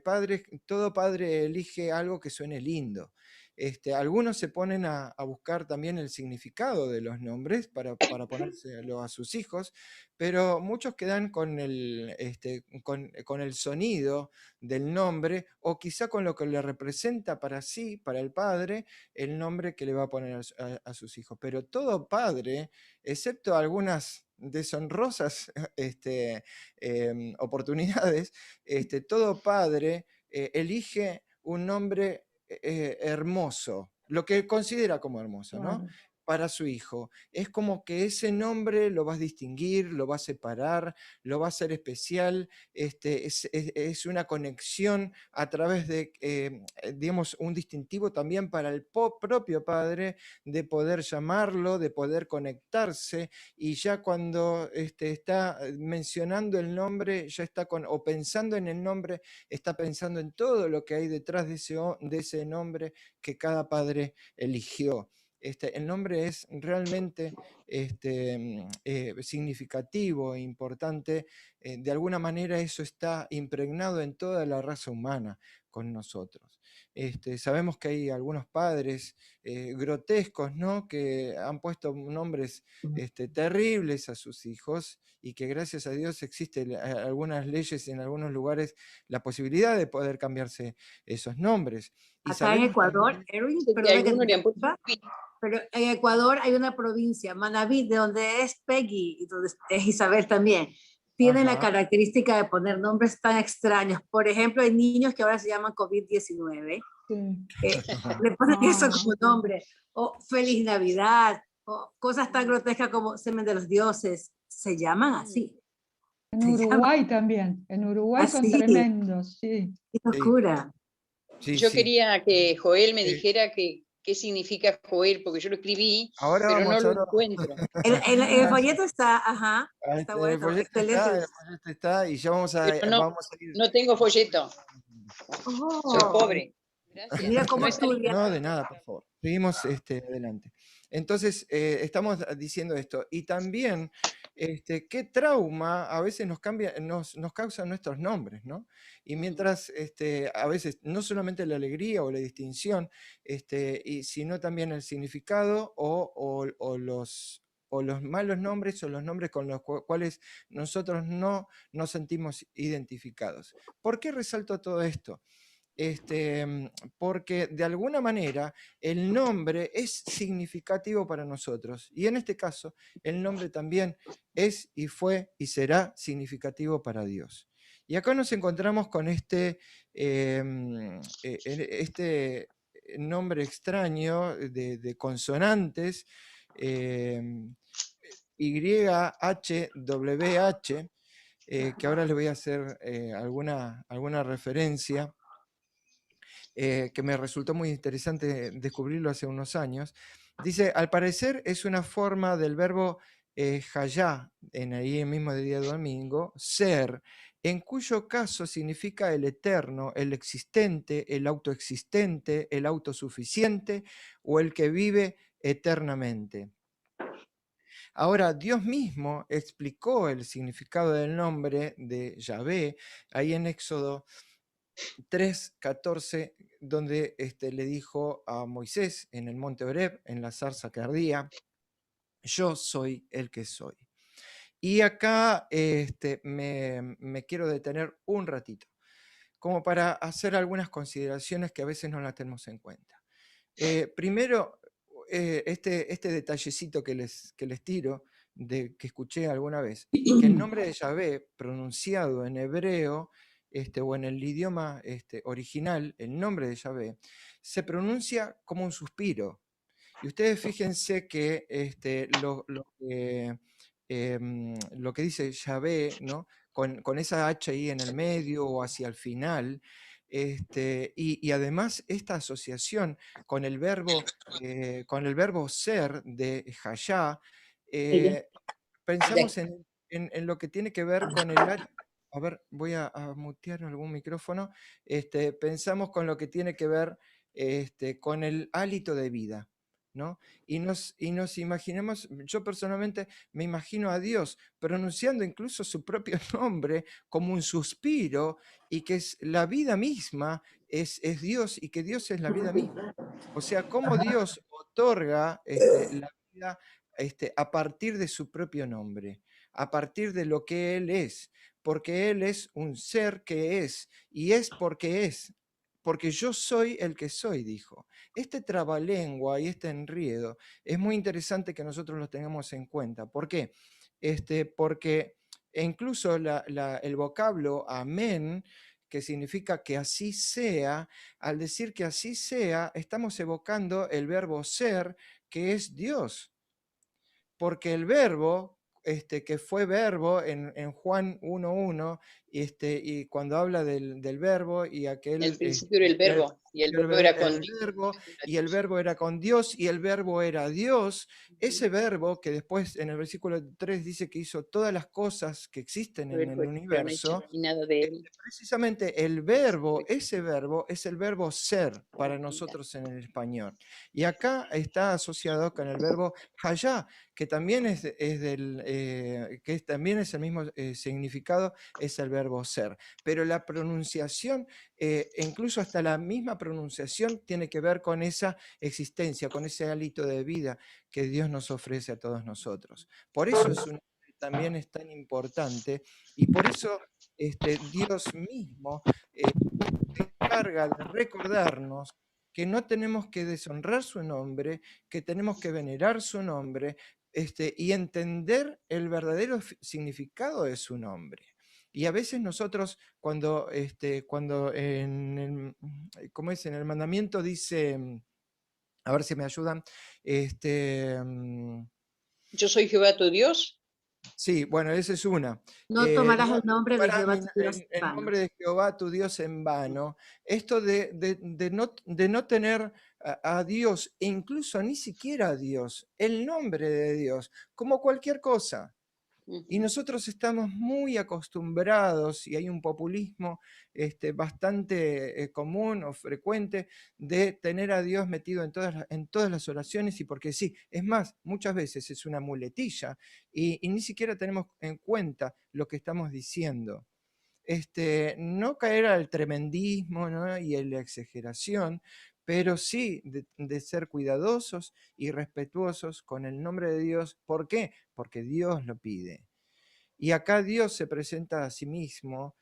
padres, todo padre elige algo que suene lindo. Algunos se ponen a buscar también el significado de los nombres para ponérselo a sus hijos, pero muchos quedan con el sonido del nombre o quizá con lo que le representa para sí, para el padre, el nombre que le va a poner a sus hijos. Pero todo padre, excepto algunas deshonrosas oportunidades, todo padre elige un nombre hermoso, lo que considera como hermoso, ¿no? Claro. Para su hijo. Es como que ese nombre lo vas a distinguir, lo va a separar, lo va a hacer especial, es una conexión a través de, digamos, un distintivo también para el propio padre de poder llamarlo, de poder conectarse, y ya cuando está mencionando el nombre, ya está o pensando en el nombre, está pensando en todo lo que hay detrás de ese nombre que cada padre eligió. El nombre es realmente significativo e importante. De alguna manera eso está impregnado en toda la raza humana con nosotros. Sabemos que hay algunos padres grotescos, ¿no?, que han puesto nombres terribles a sus hijos y que gracias a Dios existen algunas leyes y en algunos lugares la posibilidad de poder cambiarse esos nombres. Y Acá en sabemos Ecuador, también Erwin, Que perdona que te algunos le han puesto interrumpa, pero en Ecuador hay una provincia, Manabí, de donde es Peggy y donde es Isabel también. Tienen la Ajá. característica de poner nombres tan extraños. Por ejemplo, hay niños que ahora se llaman COVID-19. Sí. Le ponen eso Ah, como nombre. O Feliz Navidad. O cosas tan grotescas como Semen de los Dioses. Se llaman así. en Se llaman Uruguay también. En Uruguay son así. tremendos, sí. Qué Sí, locura. sí, Yo sí. quería que Joel me Eh, dijera qué significa Joel, porque yo lo escribí, ahora pero no vamos, lo ahora. encuentro. El folleto está, ajá. Está El bueno, folleto excelente. está y ya vamos a Pero ir. no tengo folleto. Soy Oh, pobre. Gracias. mira cómo No he salido. estudia. No, de nada, por favor. Seguimos adelante. Entonces, estamos diciendo esto. Y también, qué trauma a veces nos causan nuestros nombres, ¿no? Y mientras, a veces, no solamente la alegría o la distinción, sino también el significado o los malos nombres o los nombres con los cuales nosotros no nos sentimos identificados. ¿Por qué resalto todo esto? porque de alguna manera el nombre es significativo para nosotros. Y en este caso, el nombre también es y fue y será significativo para Dios. Y acá nos encontramos con este nombre extraño de consonantes, YHWH, que ahora les voy a hacer alguna referencia, que me resultó muy interesante descubrirlo hace unos años. Dice, al parecer es una forma del verbo hayá, ahí mismo de día domingo, ser, en cuyo caso significa el eterno, el existente, el autoexistente, el autosuficiente o el que vive eternamente. Ahora, Dios mismo explicó el significado del nombre de Yahvé, ahí en Éxodo 3:14, donde le dijo a Moisés en el monte Horeb, en la zarza que ardía, yo soy el que soy. Y acá me quiero detener un ratito, como para hacer algunas consideraciones que a veces no las tenemos en cuenta. Primero, este detallecito que les tiro, que escuché alguna vez, que el nombre de Yahvé, pronunciado en hebreo, o en el idioma original, el nombre de Yahvé, se pronuncia como un suspiro. Y ustedes fíjense que lo que dice Yahvé, ¿no? Con esa H ahí en el medio o hacia el final, y además esta asociación con el verbo ser de Hayá, pensamos en lo que tiene que ver con el área. A ver, voy a mutear algún micrófono. Pensamos con lo que tiene que ver con el hálito de vida, ¿no? Y nos imaginamos, yo personalmente me imagino a Dios pronunciando incluso su propio nombre como un suspiro, y que es la vida misma, es Dios, y que Dios es la vida misma. O sea, cómo Dios otorga la vida a partir de su propio nombre, a partir de lo que Él es, porque Él es un ser que es, y es, porque yo soy el que soy, dijo. Este trabalengua y este enredo es muy interesante que nosotros lo tengamos en cuenta. ¿Por qué? Porque incluso el vocablo amén, que significa que así sea, al decir que así sea, estamos evocando el verbo ser, que es Dios. Porque el verbo, que fue verbo en Juan 1:1, y cuando habla del verbo y aquel... El principio era el verbo, y el verbo era con Dios. Y el verbo era con Dios, y el verbo era Dios. Ese verbo que después en el versículo 3 dice que hizo todas las cosas que existen en el universo, y nada de él. precisamente el verbo, ese verbo es el verbo ser para nosotros en el español. Y acá está asociado con el verbo hayá, que también también es el mismo significado, es el verbo ser. Pero la pronunciación, incluso hasta la misma pronunciación, tiene que ver con esa existencia, con ese hálito de vida que Dios nos ofrece a todos nosotros. Por eso también es tan importante, y por eso Dios mismo se encarga de recordarnos que no tenemos que deshonrar su nombre, que tenemos que venerar su nombre, y entender el verdadero significado de su nombre. Y a veces nosotros, cuando ¿cómo es? En el mandamiento dice, a ver si me ayudan, yo soy Jehová tu Dios. Sí, bueno, esa es una. No tomarás el nombre de Jehová tu Dios en el vano. nombre de Jehová tu Dios en vano. Esto de no tener a Dios, e incluso ni siquiera a Dios, el nombre de Dios, como cualquier cosa. Y nosotros estamos muy acostumbrados, y hay un populismo bastante común o frecuente, de tener a Dios metido en todas las oraciones, y porque sí, es más, muchas veces es una muletilla, y ni siquiera tenemos en cuenta lo que estamos diciendo. No caer al tremendismo, ¿no? Y en la exageración, pero sí de ser cuidadosos y respetuosos con el nombre de Dios. ¿Por qué? Porque Dios lo pide. Y acá Dios se presenta a sí mismo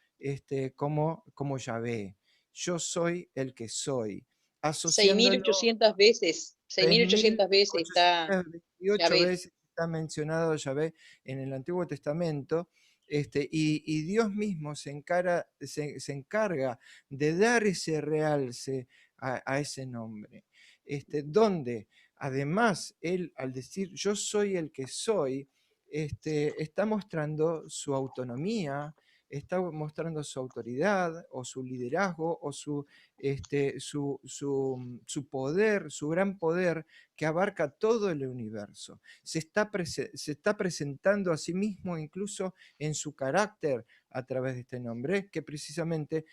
como Yahvé. yo soy el que soy, asociándolo 6.800 veces, 6.800 veces está 6.828 Yahvé. veces está mencionado Yahvé en el Antiguo Testamento, y Dios mismo se encarga de dar ese realce a ese nombre, donde además Él, al decir yo soy el que soy, está mostrando su autonomía, está mostrando su autoridad o su liderazgo o su poder, su gran poder que abarca todo el universo. Se está presentando a sí mismo incluso en su carácter a través de este nombre, que precisamente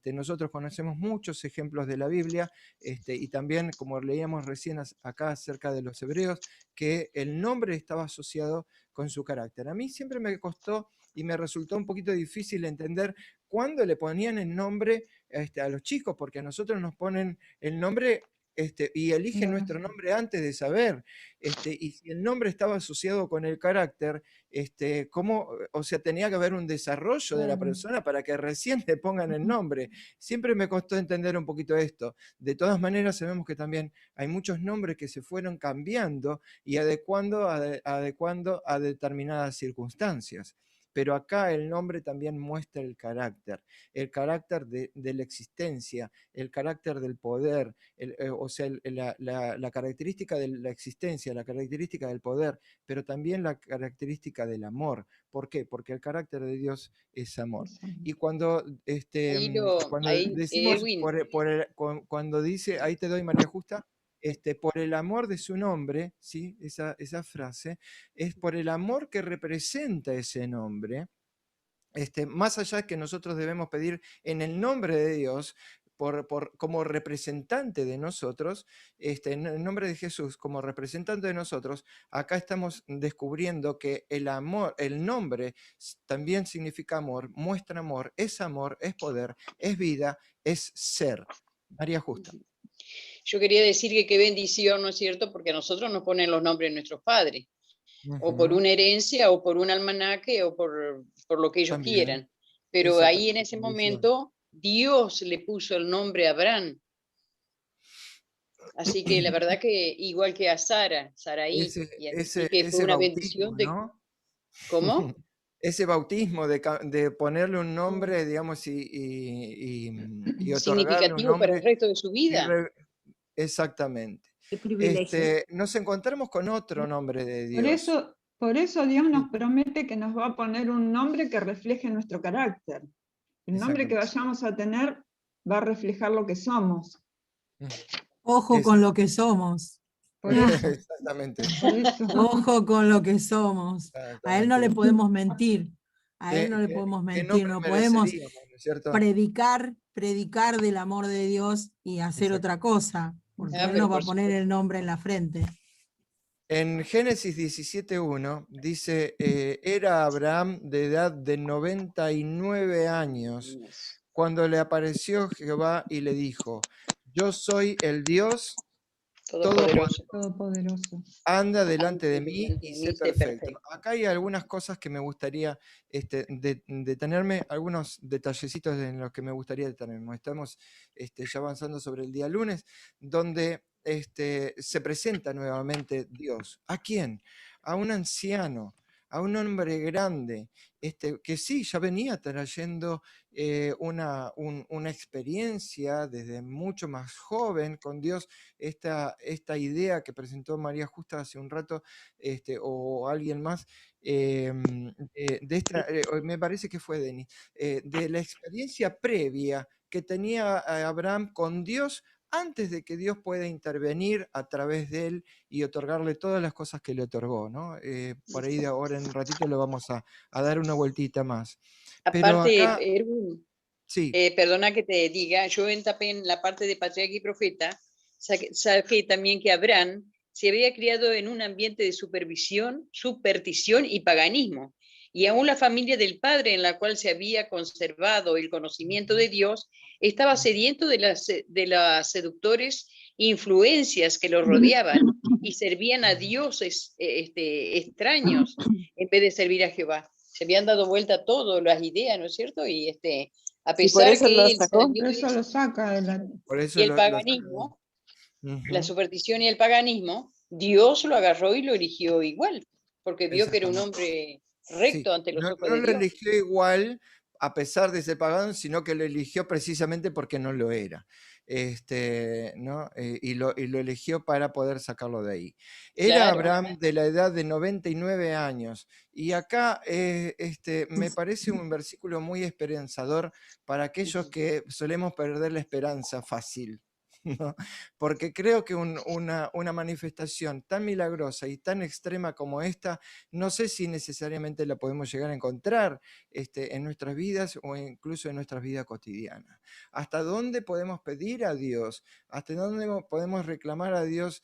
nosotros conocemos muchos ejemplos de la Biblia, y también, como leíamos recién acá acerca de los hebreos, que el nombre estaba asociado con su carácter. A mí siempre me costó y me resultó un poquito difícil entender cuándo le ponían el nombre a los chicos, porque a nosotros nos ponen el nombre y eligen nuestro nombre antes de saber, y si el nombre estaba asociado con el carácter, ¿cómo? O sea, tenía que haber un desarrollo de la persona para que recién le pongan el nombre. Siempre me costó entender un poquito esto. De todas maneras, sabemos que también hay muchos nombres que se fueron cambiando y adecuando a determinadas circunstancias. Pero acá el nombre también muestra el carácter de la existencia, el carácter del poder, o sea, la característica de la existencia, la característica del poder, pero también la característica del amor. ¿Por qué? Porque el carácter de Dios es amor. Y cuando, cuando decimos, Erwin, cuando dice, ahí te doy María Justa, por el amor de su nombre, ¿sí? Esa frase, es por el amor que representa ese nombre, más allá de que nosotros debemos pedir en el nombre de Dios, como representante de nosotros, en el nombre de Jesús, como representante de nosotros, acá estamos descubriendo que el amor, el nombre también significa amor, muestra amor, es poder, es vida, es ser. María Justa. yo quería decir que qué bendición, ¿no es cierto? Porque a nosotros nos ponen los nombres de nuestros padres, o por una herencia, o por un almanaque, o por lo que ellos También, quieran. Pero ahí en ese momento Dios le puso el nombre a Abraham. Así que la verdad que igual que a Saraí, que fue una bendición de... ¿no? ¿Cómo? Ese bautismo de ponerle un nombre, digamos, y otorgarle un significativo para el nombre. resto de su vida. Exactamente. Qué privilegio. Nos encontramos con otro nombre de Dios. Por eso Dios nos promete que nos va a poner un nombre que refleje nuestro carácter. El nombre que vayamos a tener va a reflejar lo que somos. Ojo con lo que somos. Por eso. Exactamente. Por eso. Ojo con lo que somos. A él no le podemos mentir. A él no le podemos mentir. No podemos predicar del amor de Dios y hacer otra cosa, porque él nos va a poner el nombre en la frente. En Génesis 17:1 dice, era Abraham de edad de 99 años cuando le apareció Jehová y le dijo, yo soy el Dios Todopoderoso. Anda delante de mí y sé perfecto. Acá hay algunas cosas que me gustaría detenerme, algunos detallecitos en los que me gustaría detenerme. Estamos ya avanzando sobre el día lunes, donde se presenta nuevamente Dios. ¿A quién? A un anciano, a un hombre grande, que sí, ya venía trayendo una experiencia desde mucho más joven con Dios, esta idea que presentó María Justa hace un rato, o alguien más, me parece que fue Denis, de la experiencia previa que tenía Abraham con Dios antes de que Dios pueda intervenir a través de él y otorgarle todas las cosas que le otorgó, ¿no? Por ahí de ahora en un ratito le vamos a dar una vueltita más. Pero aparte, acá, Erwin, sí. Perdona que te diga, yo en la parte de patriarca y profeta, saqué también que Abraham se había criado en un ambiente de superstición y paganismo. Y aún la familia del padre en la cual se había conservado el conocimiento de Dios estaba sediento de las seductores influencias que lo rodeaban y servían a dioses extraños en vez de servir a Jehová. Se habían dado vuelta todas las ideas, ¿no es cierto? Y A Sí, por pesar eso que lo él sacó. salió Por de eso eso, lo saca de la... Por y eso el lo paganismo, la Ujú, superstición y el paganismo, Dios lo agarró y lo eligió igual, porque vio que era un exactamente. hombre Sí, recto ante los no, ojos no de lo Dios. eligió igual a pesar de ser pagano, sino que lo eligió precisamente porque no lo era. ¿No? Y lo eligió para poder sacarlo de ahí. Era Claro, Abraham de la edad de 99 años. Y acá me parece un versículo muy esperanzador para aquellos que solemos perder la esperanza fácil. ¿No? Porque creo que una manifestación tan milagrosa y tan extrema como esta, no sé si necesariamente la podemos llegar a encontrar en nuestras vidas o incluso en nuestras vidas cotidianas. ¿Hasta dónde podemos pedir a Dios? ¿Hasta dónde podemos reclamar a Dios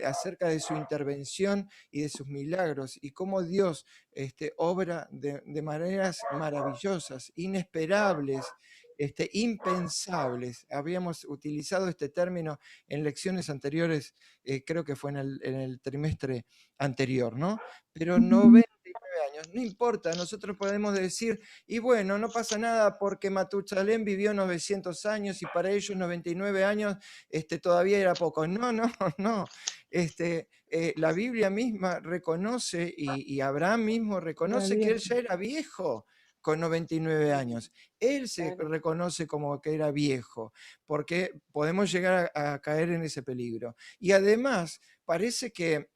acerca de su intervención y de sus milagros? Y cómo Dios obra de maneras maravillosas, inesperables, impensables. Habíamos utilizado este término en lecciones anteriores, creo que fue en el trimestre anterior, ¿no? Pero 99 años, no importa, nosotros podemos decir, y bueno, no pasa nada porque Matusalén vivió 900 años y para ellos 99 años todavía era poco. No, no, no. La Biblia misma reconoce y Abraham mismo Era reconoce que él viejo. ya era viejo con 99 años. Él se claro. reconoce como que era viejo, porque podemos llegar a caer en ese peligro. Y además, parece que,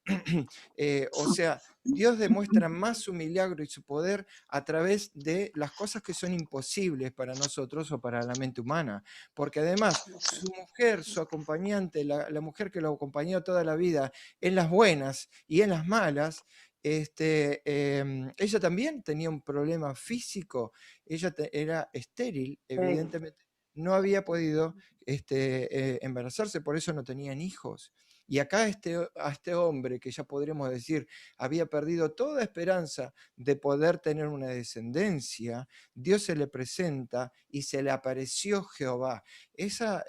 o sea, Dios demuestra más su milagro y su poder a través de las cosas que son imposibles para nosotros o para la mente humana. Porque además, su mujer, su acompañante, la mujer que lo acompañó toda la vida, en las buenas y en las malas, ella también tenía un problema físico, ella era estéril, evidentemente no había podido embarazarse, por eso no tenían hijos. Y acá a este hombre, que ya podríamos decir, había perdido toda esperanza de poder tener una descendencia, Dios se le presenta y se le apareció Jehová. Esa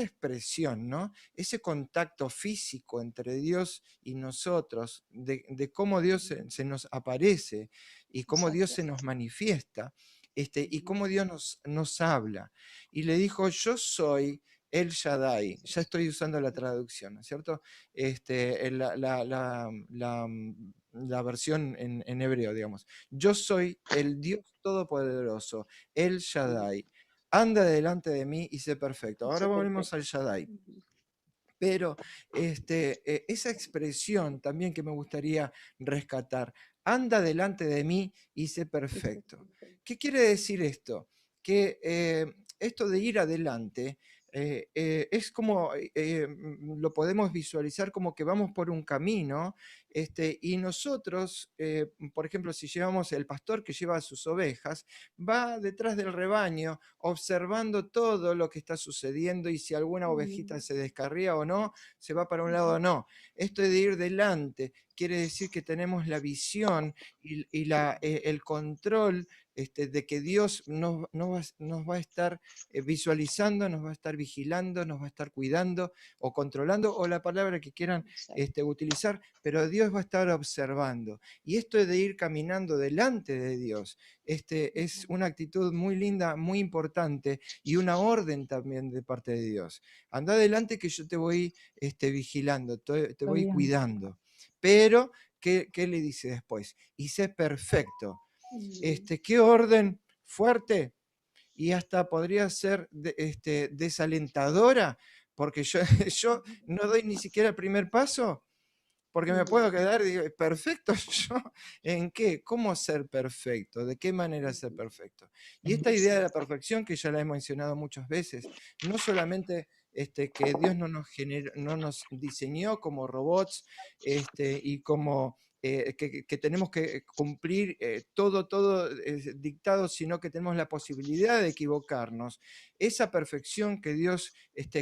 expresión, ¿no? Ese contacto físico entre Dios y nosotros, de cómo Dios se nos aparece y cómo Dios se nos manifiesta, y cómo Dios nos habla. Y le dijo, yo soy El Shaddai, ya estoy usando la traducción, ¿no es cierto? La versión en hebreo, digamos. Yo soy el Dios Todopoderoso, El Shaddai. Anda delante de mí y sé perfecto. Ahora volvemos al Shaddai. Pero esa expresión también que me gustaría rescatar, anda delante de mí y sé perfecto. ¿Qué quiere decir esto? Que esto de ir adelante es como, lo podemos visualizar como que vamos por un camino, y nosotros, por ejemplo, si llevamos el pastor que lleva a sus ovejas, va detrás del rebaño observando todo lo que está sucediendo y si alguna ovejita se descarría o no, se va para un lado o no. Esto de ir delante quiere decir que tenemos la visión y el control de que Dios nos va a estar visualizando, nos va a estar vigilando, nos va a estar cuidando o controlando, o la palabra que quieran utilizar, pero Dios va a estar observando. Y esto de ir caminando delante de Dios, es una actitud muy linda, muy importante y una orden también de parte de Dios. Anda adelante que yo te voy vigilando, te voy Bien. cuidando. Pero, ¿qué le dice después? Y sé perfecto. ¿Qué orden fuerte? Y hasta podría ser desalentadora, porque yo, yo no doy ni siquiera el primer paso, porque me puedo quedar y digo, ¿perfecto yo? ¿En qué? ¿Cómo ser perfecto? ¿De qué manera ser perfecto? Y esta idea de la perfección, que ya la he mencionado muchas veces, no solamente que Dios no nos diseñó como robots y como que tenemos que cumplir todo dictado, sino que tenemos la posibilidad de equivocarnos. Esa perfección que Dios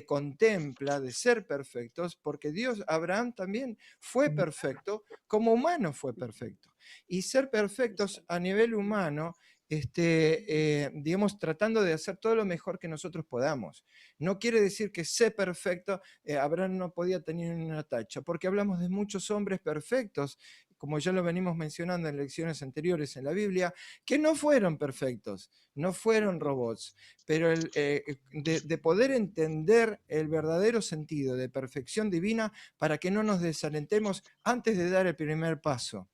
contempla de ser perfectos, porque Dios, Abraham también fue perfecto, como humano fue perfecto. Y ser perfectos a nivel humano, digamos, tratando de hacer todo lo mejor que nosotros podamos. No quiere decir que sé perfecto, Abraham no podía tener una tacha, porque hablamos de muchos hombres perfectos como ya lo venimos mencionando en lecciones anteriores en la Biblia, que no fueron perfectos, no fueron robots, pero de poder entender el verdadero sentido de perfección divina para que no nos desalentemos antes de dar el primer paso.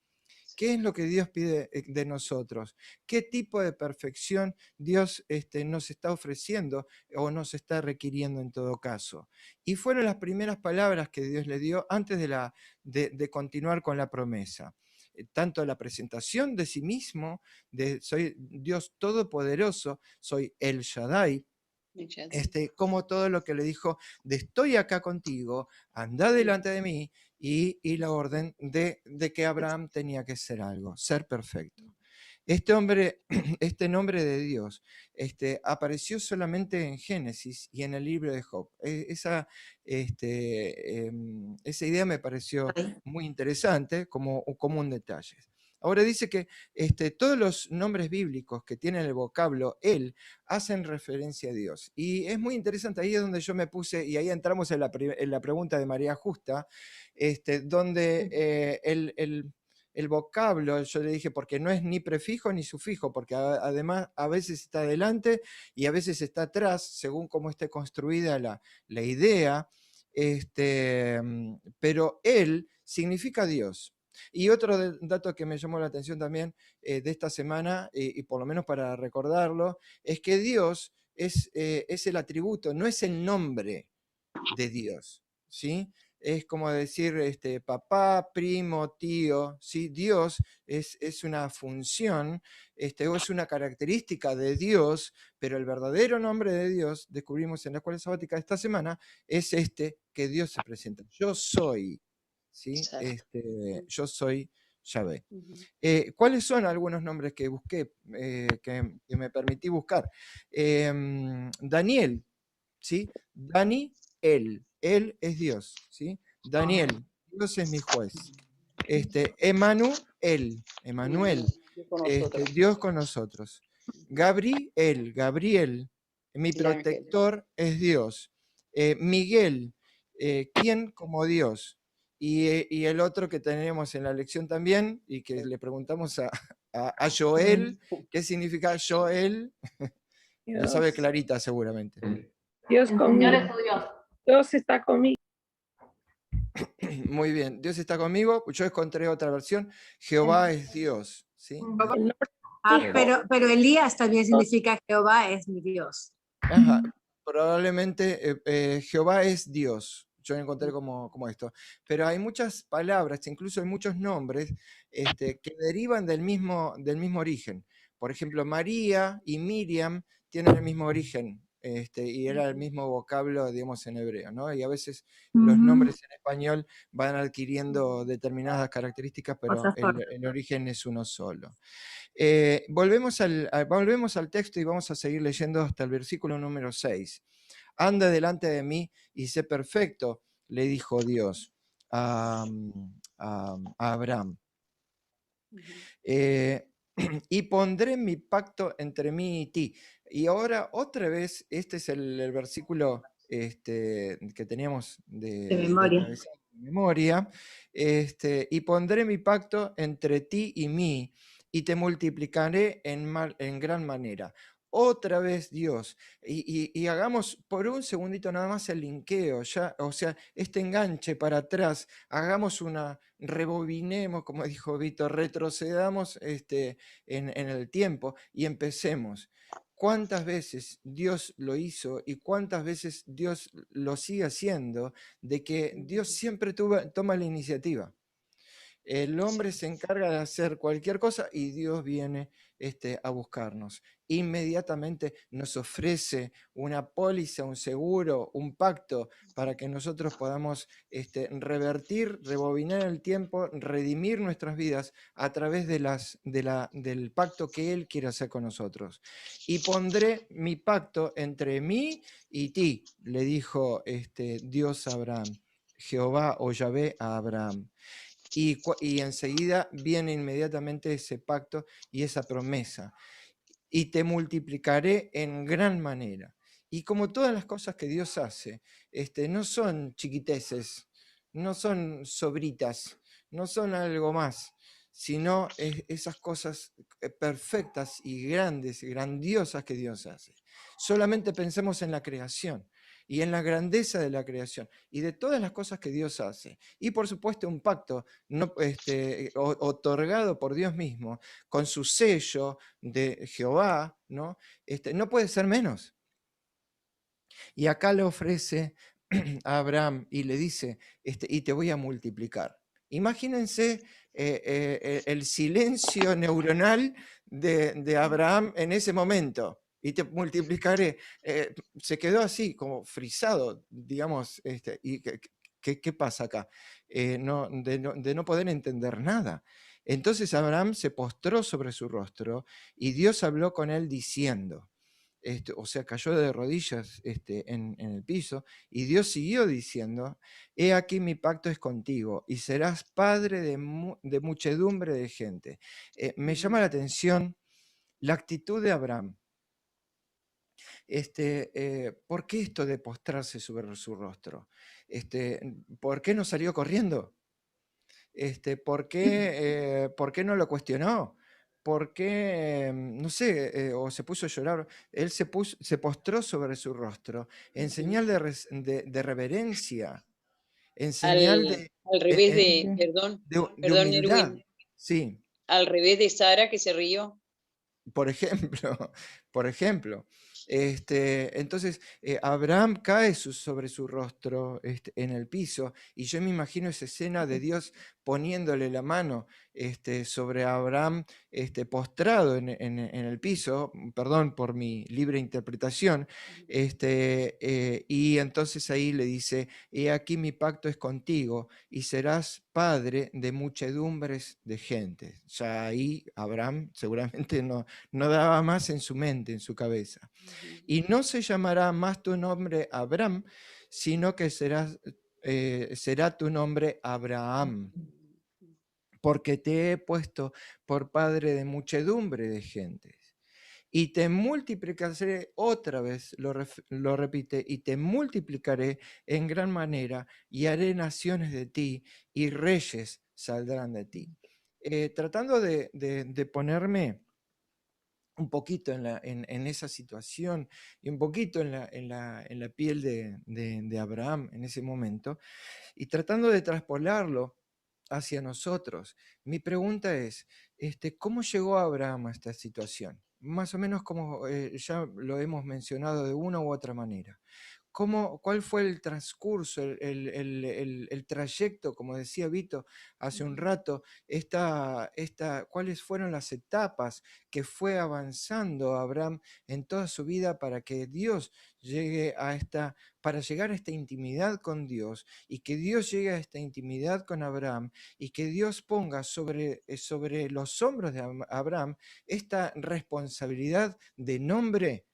¿Qué es lo que Dios pide de nosotros? ¿Qué tipo de perfección Dios nos está ofreciendo o nos está requiriendo en todo caso? Y fueron las primeras palabras que Dios le dio antes de continuar con la promesa. Tanto la presentación de sí mismo, de soy Dios Todopoderoso, soy El Shaddai, como todo lo que le dijo de estoy acá contigo, anda delante de mí, y la orden de que Abraham tenía que ser algo, ser perfecto. Este nombre de Dios apareció solamente en Génesis y en el libro de Job. Esa idea me pareció muy interesante como un detalle. Ahora dice que todos los nombres bíblicos que tienen el vocablo él hacen referencia a Dios. Y es muy interesante, ahí es donde yo me puse, y ahí entramos en la pregunta de María Justa, donde el vocablo, yo le dije, porque no es ni prefijo ni sufijo, porque además a veces está adelante y a veces está atrás, según cómo esté construida la idea, pero él significa Dios. Y otro dato que me llamó la atención también de esta semana, y por lo menos para recordarlo, es que Dios es el atributo, no es el nombre de Dios, ¿sí? Es como decir papá, primo, tío, ¿sí? Dios es una función, o es una característica de Dios, pero el verdadero nombre de Dios, descubrimos en la escuela sabática de esta semana, es que Dios se presenta. Yo soy, ¿sí? Yo soy Yahvé. ¿Cuáles son algunos nombres que busqué, que me permití buscar? Daniel, ¿sí? Él es Dios, ¿sí? Daniel, Dios es mi juez. Emanuel, Dios con nosotros. Gabriel, mi protector es Dios. Miguel, ¿quién como Dios? Y el otro que tenemos en la lección también, y que le preguntamos a Joel, ¿qué significa Joel? Lo sabe Clarita seguramente. Dios conmigo. Dios está conmigo. Muy bien, Dios está conmigo. Yo encontré otra versión. Jehová es Dios, ¿sí? Pero Elías también significa Jehová es mi Dios. Ajá, probablemente Jehová es Dios. Yo encontré como esto. Pero hay muchas palabras, incluso hay muchos nombres que derivan del mismo origen. Por ejemplo, María y Miriam tienen el mismo origen. Y era el mismo vocablo, digamos, en hebreo, ¿no? Y a veces los nombres en español van adquiriendo determinadas características, pero el origen es uno solo. Volvemos al texto y vamos a seguir leyendo hasta el versículo número 6. Anda delante de mí y sé perfecto, le dijo Dios a Abraham. Y pondré mi pacto entre mí y ti. Y ahora otra vez, este es el versículo que teníamos de memoria. Y pondré mi pacto entre ti y mí, y te multiplicaré en gran manera. Otra vez Dios, y hagamos por un segundito nada más el linkeo, ya, o sea, este enganche para atrás, rebobinemos, como dijo Víctor, retrocedamos en el tiempo y empecemos. ¿Cuántas veces Dios lo hizo y cuántas veces Dios lo sigue haciendo? De que Dios siempre toma la iniciativa. El hombre se encarga de hacer cualquier cosa y Dios viene a buscarnos. Inmediatamente nos ofrece una póliza, un seguro, un pacto para que nosotros podamos revertir, rebobinar el tiempo, redimir nuestras vidas a través del pacto que Él quiere hacer con nosotros. Y pondré mi pacto entre mí y ti, le dijo Dios a Abraham, Jehová o Yahvé a Abraham. Y enseguida viene inmediatamente ese pacto y esa promesa. Y te multiplicaré en gran manera. Y como todas las cosas que Dios hace, no son chiquiteces, no son sobritas, no son algo más. sino esas cosas perfectas y grandes, grandiosas que Dios hace. Solamente pensemos en la creación y en la grandeza de la creación y de todas las cosas que Dios hace. Y por supuesto un pacto otorgado por Dios mismo, con su sello de Jehová, ¿no? No puede ser menos. Y acá le ofrece a Abraham y le dice, y te voy a multiplicar. Imagínense el silencio neuronal de Abraham en ese momento. Y te multiplicaré. Se quedó así, como frisado, digamos. ¿Y qué pasa acá? De no poder entender nada. Entonces Abraham se postró sobre su rostro y Dios habló con él diciendo, o sea, cayó de rodillas en el piso, y Dios siguió diciendo, he aquí mi pacto es contigo, y serás padre de muchedumbre de gente. Me llama la atención la actitud de Abraham. ¿Por qué esto de postrarse sobre su rostro? ¿Por qué no salió corriendo? ¿Por qué no lo cuestionó? ¿Por qué, no sé, o se puso a llorar? Él se postró sobre su rostro en señal de reverencia, en señal al revés de humildad. Erwin. Sí. Al revés de Sara, que se rió. Por ejemplo. Entonces, Abraham cae sobre su rostro en el piso, y yo me imagino esa escena de Dios poniéndole la mano sobre Abraham postrado en el piso, perdón por mi libre interpretación, y entonces ahí le dice, he aquí mi pacto es contigo, y serás padre de muchedumbres de gente. Ya ahí Abraham seguramente no daba más en su mente, en su cabeza. Y no se llamará más tu nombre Abraham, sino que será tu nombre Abraham, porque te he puesto por padre de muchedumbre de gentes. Y te multiplicaré, otra vez lo repite, y te multiplicaré en gran manera, y haré naciones de ti, y reyes saldrán de ti. Tratando de ponerme un poquito en esa situación y un poquito en la piel de Abraham en ese momento, y tratando de traspolarlo hacia nosotros. Mi pregunta es, ¿cómo llegó Abraham a esta situación? Más o menos como ya lo hemos mencionado de una u otra manera. ¿Cuál fue el transcurso, el trayecto, como decía Vito hace un rato, cuáles fueron las etapas que fue avanzando Abraham en toda su vida para que Dios para llegar a esta intimidad con Dios, y que Dios llegue a esta intimidad con Abraham, y que Dios ponga sobre los hombros de Abraham esta responsabilidad de nombre?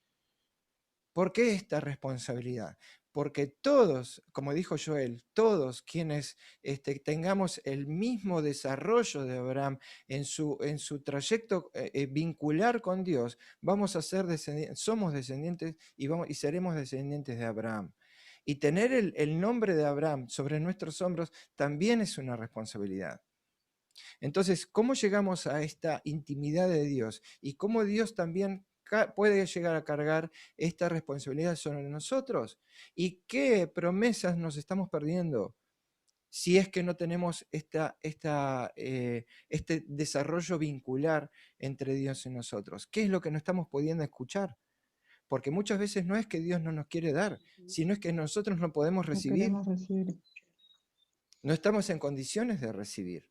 ¿Por qué esta responsabilidad? Porque todos, como dijo Joel, todos quienes tengamos el mismo desarrollo de Abraham en su trayecto vincular con Dios, somos descendientes y seremos descendientes de Abraham. Y tener el nombre de Abraham sobre nuestros hombros también es una responsabilidad. Entonces, ¿cómo llegamos a esta intimidad de Dios? Y cómo Dios también puede llegar a cargar esta responsabilidad sobre nosotros, y qué promesas nos estamos perdiendo si es que no tenemos este desarrollo vincular entre Dios y nosotros. ¿Qué es lo que no estamos pudiendo escuchar? Porque muchas veces no es que Dios no nos quiere dar, sino es que nosotros no podemos recibir. No estamos en condiciones de recibir.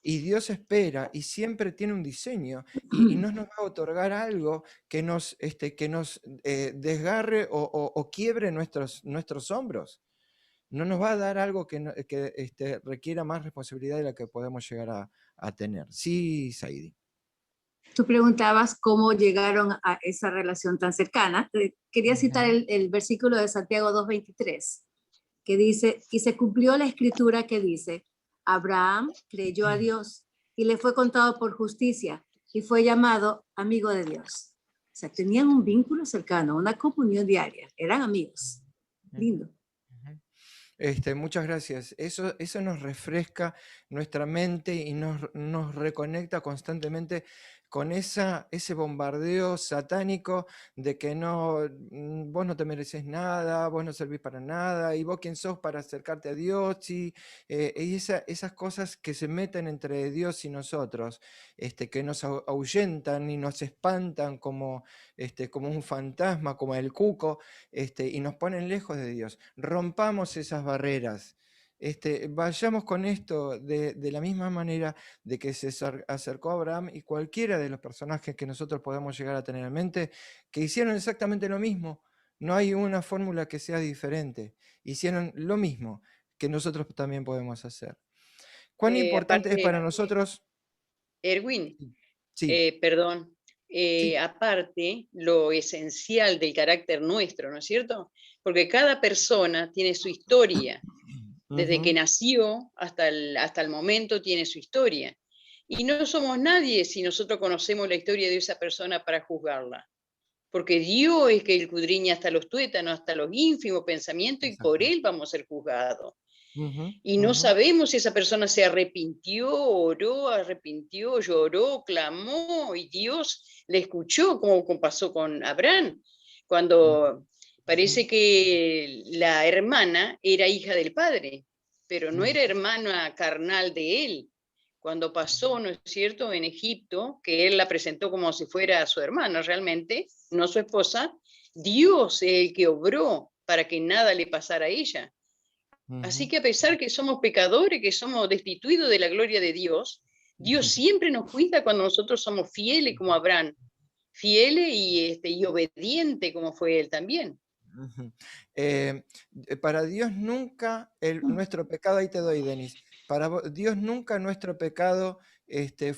Y Dios espera y siempre tiene un diseño, y no nos va a otorgar algo que nos desgarre o quiebre nuestros hombros. No nos va a dar algo que requiera más responsabilidad de la que podemos llegar a tener. Sí, Saidi. Tú preguntabas cómo llegaron a esa relación tan cercana. Quería citar el versículo de Santiago 2:23, que dice, y se cumplió la escritura que dice, Abraham creyó a Dios y le fue contado por justicia y fue llamado amigo de Dios. O sea, tenían un vínculo cercano, una comunión diaria, eran amigos. Lindo. Muchas gracias. Eso nos refresca nuestra mente y nos reconecta constantemente con ese bombardeo satánico de que vos no te mereces nada, vos no servís para nada, y vos quién sos para acercarte a Dios, y esas cosas que se meten entre Dios y nosotros, que nos ahuyentan y nos espantan como un fantasma, como el cuco, y nos ponen lejos de Dios. Rompamos esas barreras. Vayamos con esto de la misma manera de que se acercó a Abraham y cualquiera de los personajes que nosotros podamos llegar a tener en mente, que hicieron exactamente lo mismo. No hay una fórmula que sea diferente. Hicieron lo mismo que nosotros también podemos hacer. ¿Cuán importante es para nosotros? Erwin, Sí. perdón. Sí. Aparte, lo esencial del carácter nuestro, ¿no es cierto? Porque cada persona tiene su historia. Desde que nació hasta el momento tiene su historia. Y no somos nadie si nosotros conocemos la historia de esa persona para juzgarla. Porque Dios es que escudriña hasta los tuétanos, hasta los ínfimos pensamientos, y por Él vamos a ser juzgados. Y no sabemos si esa persona se arrepintió, oró, arrepintió, lloró, clamó, y Dios le escuchó, como pasó con Abraham, cuando parece que la hermana era hija del padre, pero no era hermana carnal de él. Cuando pasó, ¿no es cierto?, en Egipto, que él la presentó como si fuera su hermana realmente, no su esposa, Dios es el que obró para que nada le pasara a ella. Así que a pesar que somos pecadores, que somos destituidos de la gloria de Dios, Dios siempre nos cuida cuando nosotros somos fieles como Abraham, fieles y obedientes como fue él también. Para Dios nunca nuestro pecado, ahí te doy, Denis, para Dios nunca nuestro pecado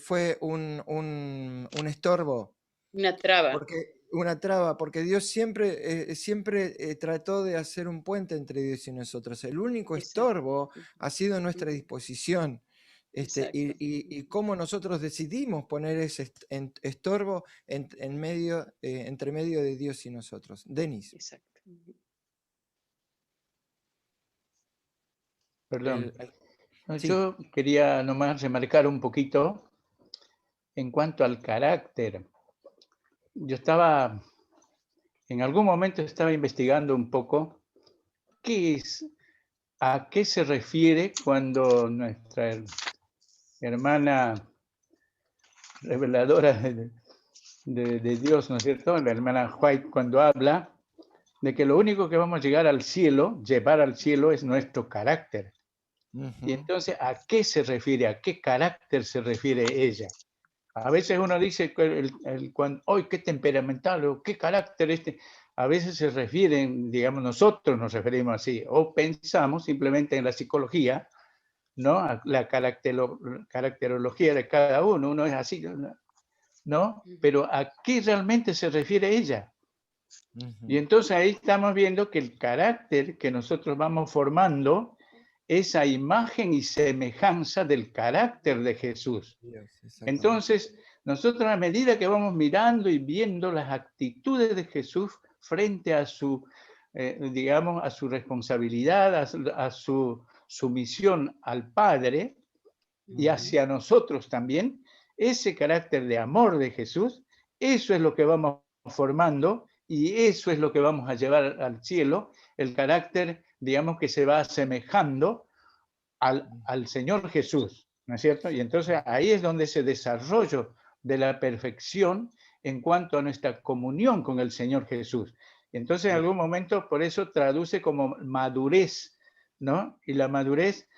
fue un estorbo. Una traba. Una traba, porque Dios siempre trató de hacer un puente entre Dios y nosotros. El único estorbo ha sido nuestra disposición. Y cómo nosotros decidimos poner ese estorbo entre medio de Dios y nosotros. Denis. Exacto. Perdón. Sí. Yo quería nomás remarcar un poquito en cuanto al carácter. Yo en algún momento estaba investigando un poco a qué se refiere cuando nuestra hermana reveladora de Dios, ¿no es cierto?, la hermana White, cuando habla de que lo único que vamos a llevar al cielo es nuestro carácter. Y entonces, ¿a qué se refiere? ¿A qué carácter se refiere ella? A veces uno dice, ¡ay, qué temperamental! O ¿qué carácter A veces se refieren, digamos, nosotros nos referimos así, o pensamos simplemente en la psicología, ¿no? La caracterología de cada uno es así, ¿no? Pero ¿a qué realmente se refiere ella? Y entonces ahí estamos viendo que el carácter que nosotros vamos formando es a imagen y semejanza del carácter de Jesús. Entonces, nosotros a medida que vamos mirando y viendo las actitudes de Jesús frente a su, digamos, a su responsabilidad, a su sumisión al Padre y hacia nosotros también, ese carácter de amor de Jesús, eso es lo que vamos formando y eso es lo que vamos a llevar al cielo, el carácter, digamos, que se va asemejando al Señor Jesús, ¿no es cierto? Y entonces ahí es donde ese desarrollo de la perfección en cuanto a nuestra comunión con el Señor Jesús. Y entonces en algún momento por eso traduce como madurez, ¿no? Y la madurez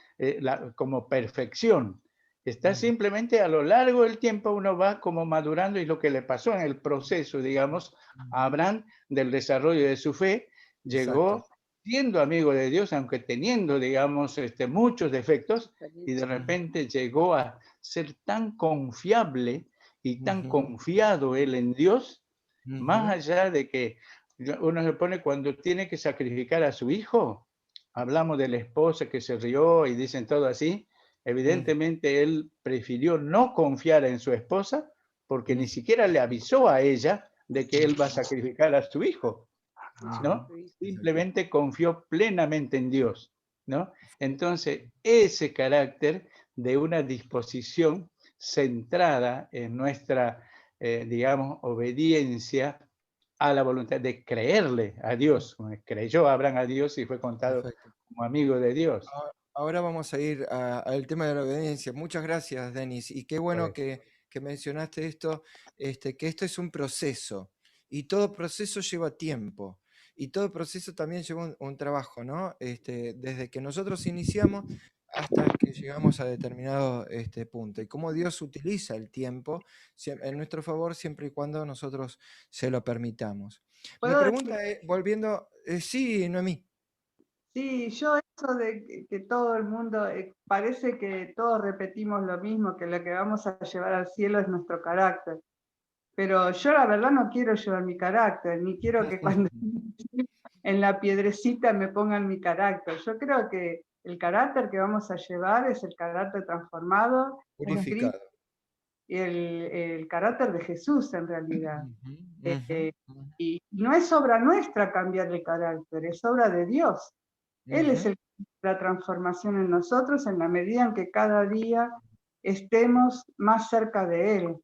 como perfección. Está simplemente a lo largo del tiempo uno va como madurando, y lo que le pasó en el proceso, digamos, a Abraham del desarrollo de su fe, llegó siendo amigo de Dios, aunque teniendo, digamos, muchos defectos, y de repente llegó a ser tan confiable y tan confiado él en Dios, más allá de que uno se pone cuando tiene que sacrificar a su hijo, hablamos de la esposa que se rió y dicen todo así, evidentemente él prefirió no confiar en su esposa porque ni siquiera le avisó a ella de que él va a sacrificar a su hijo, ¿no? Simplemente confió plenamente en Dios. ¿no? Entonces, ese carácter de una disposición centrada en nuestra, digamos, obediencia a la voluntad de creerle a Dios, como creyó Abraham a Dios y fue contado Perfecto. como amigo de Dios. Ahora vamos a ir al tema de la obediencia. Muchas gracias, Denis. Y qué bueno que mencionaste esto, que esto es un proceso. Y todo proceso lleva tiempo. Y todo proceso también lleva un trabajo, ¿no? Desde que nosotros iniciamos hasta que llegamos a determinado punto. Y cómo Dios utiliza el tiempo en nuestro favor siempre y cuando nosotros se lo permitamos. Mi pregunta es, volviendo, sí, Noemí. Sí, yo eso de que todo el mundo, parece que todos repetimos lo mismo, que lo que vamos a llevar al cielo es nuestro carácter. Pero yo la verdad no quiero llevar mi carácter, ni quiero que cuando en la piedrecita me pongan mi carácter. Yo creo que el carácter que vamos a llevar es el carácter transformado, Purificado. y el carácter de Jesús en realidad. Y no es obra nuestra cambiar el carácter, es obra de Dios. Él es la transformación en nosotros en la medida en que cada día estemos más cerca de Él.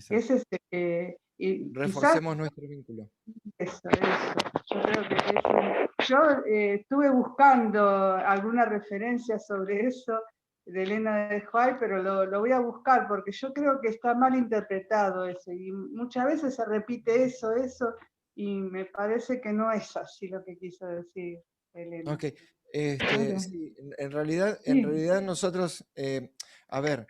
Ese es, reforcemos nuestro vínculo. Eso. Yo creo que eso. Yo estuve buscando alguna referencia sobre eso de Elena de White, pero lo voy a buscar porque yo creo que está mal interpretado eso y muchas veces se repite eso, y me parece que no es así lo que quiso decir Elena. Ok, sí, en realidad nosotros, a ver,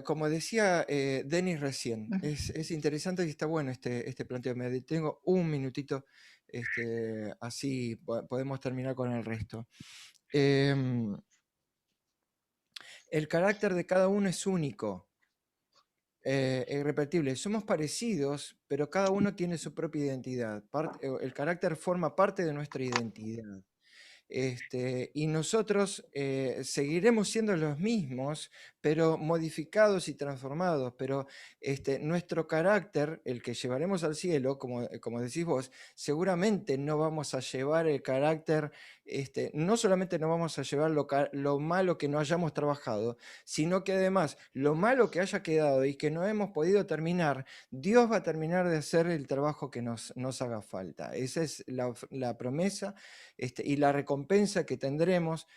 como decía Denis recién, es interesante y está bueno este planteo. Me detengo un minutito, así podemos terminar con el resto. El carácter de cada uno es único, irrepetible. Somos parecidos, pero cada uno tiene su propia identidad. El carácter forma parte de nuestra identidad. Y nosotros seguiremos siendo los mismos, pero modificados y transformados, pero nuestro carácter, el que llevaremos al cielo, como decís vos, seguramente no vamos a llevar el carácter, no solamente no vamos a llevar lo malo que no hayamos trabajado, sino que además lo malo que haya quedado y que no hemos podido terminar, Dios va a terminar de hacer el trabajo que nos haga falta. Esa es la promesa y la recompensa que tendremos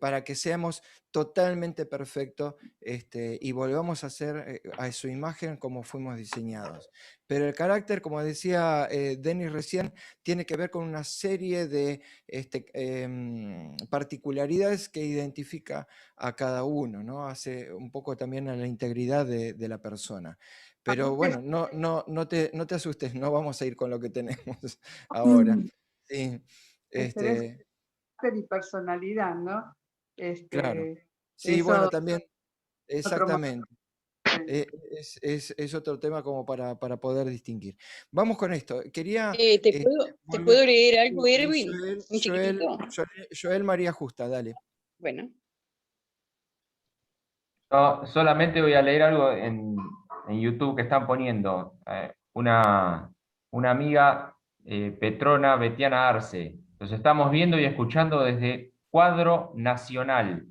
para que seamos totalmente perfectos y volvamos a ser a su imagen como fuimos diseñados. Pero el carácter, como decía Denis recién, tiene que ver con una serie de particularidades que identifica a cada uno, ¿no? Hace un poco también a la integridad de la persona. Pero bueno, no te asustes, no vamos a ir con lo que tenemos ahora. Sí. Y personalidad, ¿no? Claro. Sí, bueno, también, exactamente. Es otro tema como para poder distinguir. Vamos con esto. Quería... ¿Te puedo leer algo, Erwin? Joel María Justa, dale. Bueno. Yo solamente voy a leer algo en YouTube que están poniendo. Una amiga, Petrona Betiana Arce. Los estamos viendo y escuchando desde Cuadro Nacional.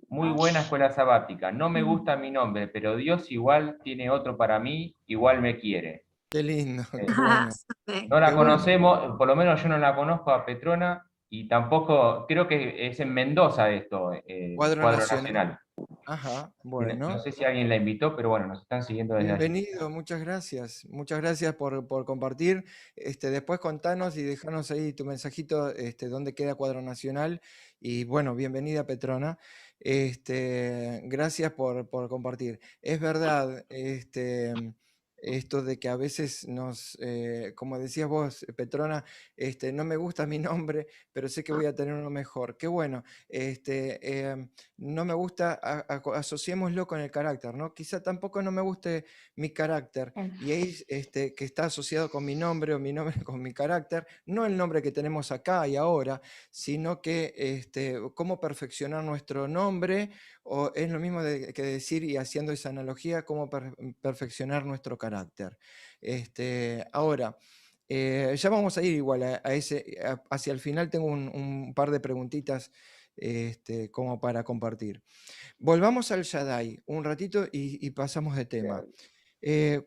Muy buena escuela sabática. No me gusta mi nombre, pero Dios igual tiene otro para mí, igual me quiere. Qué lindo, qué bueno. No la conocemos, por lo menos yo no la conozco a Petrona, y tampoco, creo que es en Mendoza esto, Cuadro Nacional. Ajá, bueno. No sé si alguien la invitó, pero bueno, nos están siguiendo desde allí. Bienvenido, muchas gracias. Muchas gracias por compartir. Después contanos y dejanos ahí tu mensajito, dónde queda Cuadro Nacional. Y bueno, bienvenida Petrona. Gracias por compartir. Es verdad, esto de que a veces como decías vos, Petrona, no me gusta mi nombre, pero sé que voy a tener uno mejor. Qué bueno. No me gusta, asociémoslo con el carácter, ¿no? Quizá tampoco no me guste mi carácter, y ahí que está asociado con mi nombre o mi nombre con mi carácter, no el nombre que tenemos acá y ahora, sino que cómo perfeccionar nuestro nombre, o es lo mismo que decir, y haciendo esa analogía, cómo perfeccionar nuestro carácter. Ahora, Ya vamos a ir igual hacia el final tengo un par de preguntitas como para compartir. Volvamos al Shaddai un ratito y pasamos de tema.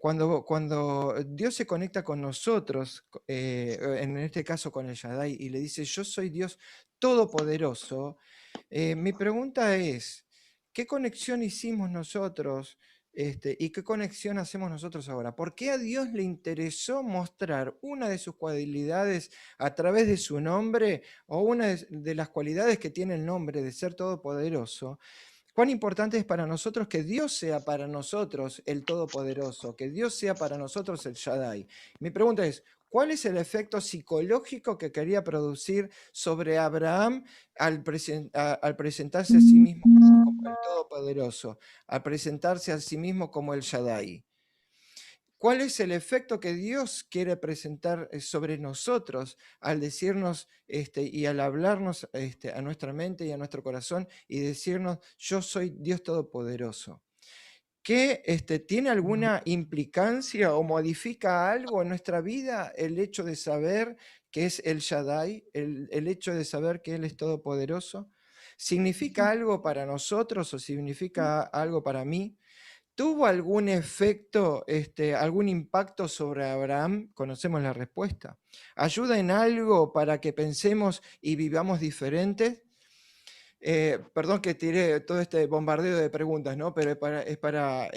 Cuando Dios se conecta con nosotros, en este caso con el Shaddai, y le dice, yo soy Dios todopoderoso, mi pregunta es, ¿qué conexión hicimos nosotros y qué conexión hacemos nosotros ahora? ¿Por qué a Dios le interesó mostrar una de sus cualidades a través de su nombre o una de las cualidades que tiene el nombre de ser todopoderoso? Cuán importante es para nosotros que Dios sea para nosotros el Todopoderoso, que Dios sea para nosotros el Shaddai. Mi pregunta es, ¿cuál es el efecto psicológico que quería producir sobre Abraham al presentarse a sí mismo como el Todopoderoso, al presentarse a sí mismo como el Shaddai? ¿Cuál es el efecto que Dios quiere presentar sobre nosotros al decirnos y al hablarnos a nuestra mente y a nuestro corazón y decirnos, yo soy Dios Todopoderoso? ¿Qué tiene alguna implicancia o modifica algo en nuestra vida el hecho de saber que es el Shaddai, el hecho de saber que Él es todopoderoso? ¿Significa algo para nosotros o significa algo para mí? ¿Tuvo algún efecto, algún impacto sobre Abraham? Conocemos la respuesta. ¿Ayuda en algo para que pensemos y vivamos diferentes? Perdón que tiré todo este bombardeo de preguntas, ¿no? Pero es para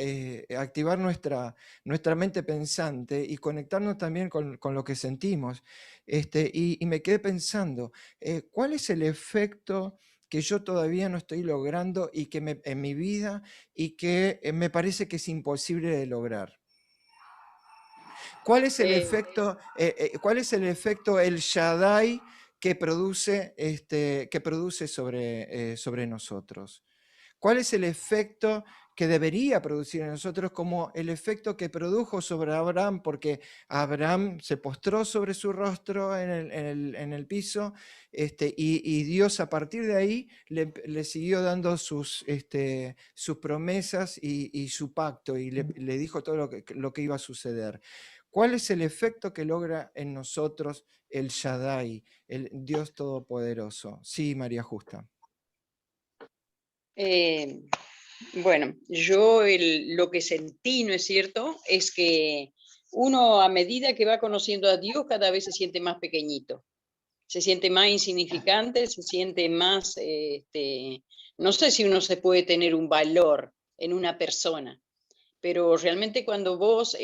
activar nuestra mente pensante y conectarnos también con lo que sentimos. Y me quedé pensando, ¿cuál es el efecto que yo todavía no estoy logrando y que en mi vida y que me parece que es imposible de lograr? ¿Cuál es el efecto, el Shaddai que produce sobre nosotros? ¿Cuál es el efecto que debería producir en nosotros como el efecto que produjo sobre Abraham? Porque Abraham se postró sobre su rostro en el piso y Dios a partir de ahí le siguió dando sus promesas y su pacto y le dijo todo lo que iba a suceder. ¿Cuál es el efecto que logra en nosotros el Shaddai, el Dios Todopoderoso? Sí, María Justa. Bueno, yo lo que sentí, ¿no es cierto?, es que uno a medida que va conociendo a Dios cada vez se siente más pequeñito, se siente más insignificante, se siente más, no sé si uno se puede tener un valor en una persona, pero realmente cuando vos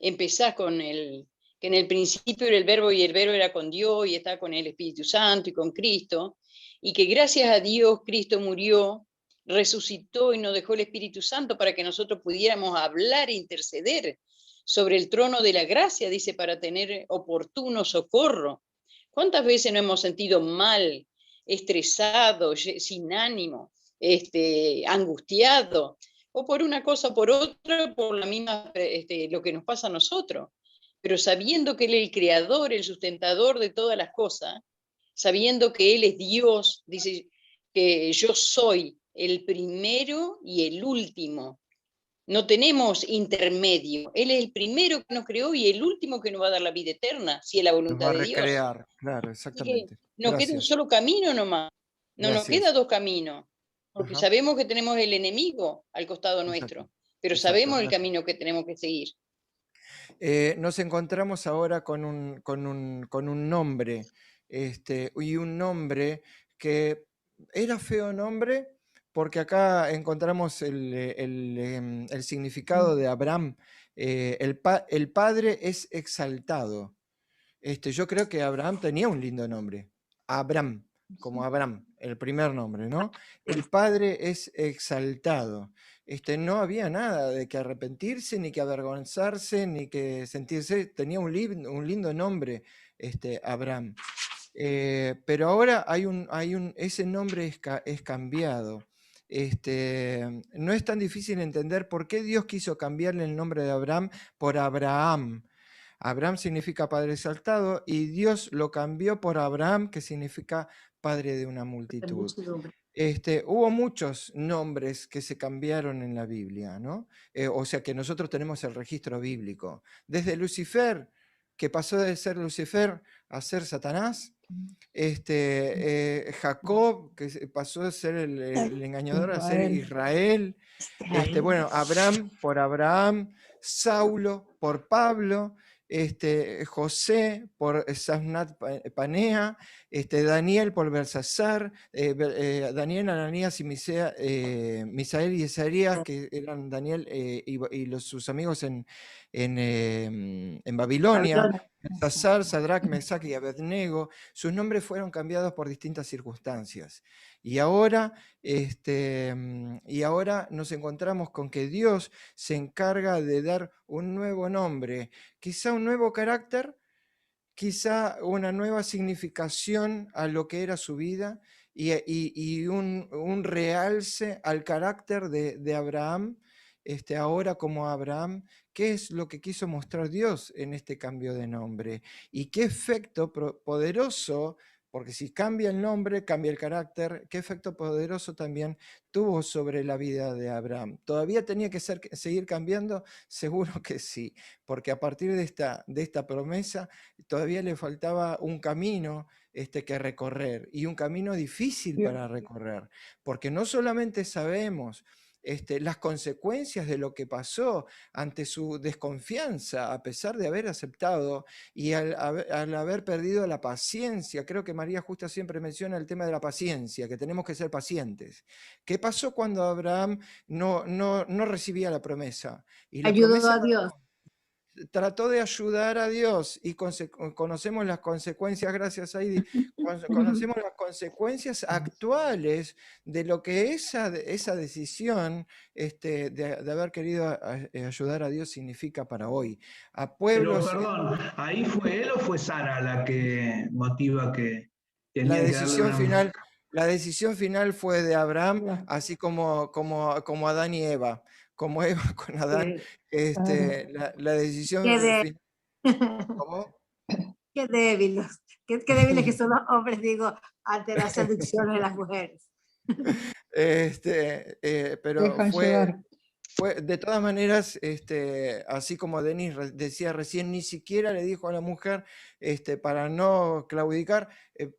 empezás que en el principio era el verbo y el verbo era con Dios y está con el Espíritu Santo y con Cristo, y que gracias a Dios Cristo murió, resucitó y nos dejó el Espíritu Santo para que nosotros pudiéramos hablar e interceder sobre el trono de la gracia, dice, para tener oportuno socorro. ¿Cuántas veces nos hemos sentido mal, estresados, sin ánimo, angustiados? O por una cosa o por otra, por la misma, lo que nos pasa a nosotros. Pero sabiendo que Él es el creador, el sustentador de todas las cosas, sabiendo que Él es Dios, dice que yo soy el primero y el último. No tenemos intermedio. Él es el primero que nos creó y el último que nos va a dar la vida eterna, si es la voluntad de Dios. Nos va a recrear, claro, exactamente. Nos queda un solo camino nomás. No nos queda dos caminos. Porque sabemos que tenemos el enemigo al costado nuestro, pero sabemos el camino que tenemos que seguir. Nos encontramos ahora con un nombre, y un nombre que era feo nombre, porque acá encontramos el significado de Abraham. El padre es exaltado. Yo creo que Abraham tenía un lindo nombre. Abraham, como Abraham, el primer nombre, ¿no? El padre es exaltado. No había nada de que arrepentirse, ni que avergonzarse, ni que sentirse. Tenía un lindo nombre, Abraham. Pero ahora ese nombre es cambiado. No es tan difícil entender por qué Dios quiso cambiarle el nombre de Abraham por Abraham. Abraham significa padre exaltado y Dios lo cambió por Abraham, que significa padre de una multitud. Hubo muchos nombres que se cambiaron en la Biblia, ¿no? O sea que nosotros tenemos el registro bíblico. Desde Lucifer, que pasó de ser Lucifer a ser Satanás. Jacob, que pasó de ser el engañador a ser Israel. Bueno, Abraham por Abraham, Saulo por Pablo, José por Safnat Panea, Daniel por Belsasar, Daniel, Ananías y Misael y Esaías, que eran Daniel y sus amigos en Babilonia. Belsasar, Sadrach, Mesach y Abednego, sus nombres fueron cambiados por distintas circunstancias. Y ahora nos encontramos con que Dios se encarga de dar un nuevo nombre, quizá un nuevo carácter, quizá una nueva significación a lo que era su vida y un realce al carácter de Abraham, ahora como Abraham. ¿Qué es lo que quiso mostrar Dios en este cambio de nombre? ¿Y qué efecto poderoso? Porque si cambia el nombre, cambia el carácter, ¿qué efecto poderoso también tuvo sobre la vida de Abraham? ¿Todavía tenía que seguir cambiando? Seguro que sí, porque a partir de esta promesa todavía le faltaba un camino que recorrer, y un camino difícil para recorrer, porque no solamente sabemos las consecuencias de lo que pasó ante su desconfianza, a pesar de haber aceptado y al haber perdido la paciencia. Creo que María Justa siempre menciona el tema de la paciencia, que tenemos que ser pacientes. ¿Qué pasó cuando Abraham no recibía la promesa? Y la ayudó promesa a Dios. trató de ayudar a Dios, y conocemos las consecuencias, gracias Heidi, conocemos las consecuencias actuales de lo que esa decisión de haber querido ayudar a Dios significa para hoy. A pueblos. Pero perdón, ¿ahí fue él o fue Sara la que motiva que La tenía que darle una... La decisión final fue de Abraham, así como Adán y Eva. Como Eva con Adán, la decisión final. ¿Cómo? Qué débiles, qué débiles que son los hombres, digo, ante las seducciones de las mujeres. Pero fue, de todas maneras, así como Denis decía recién, ni siquiera le dijo a la mujer para no claudicar,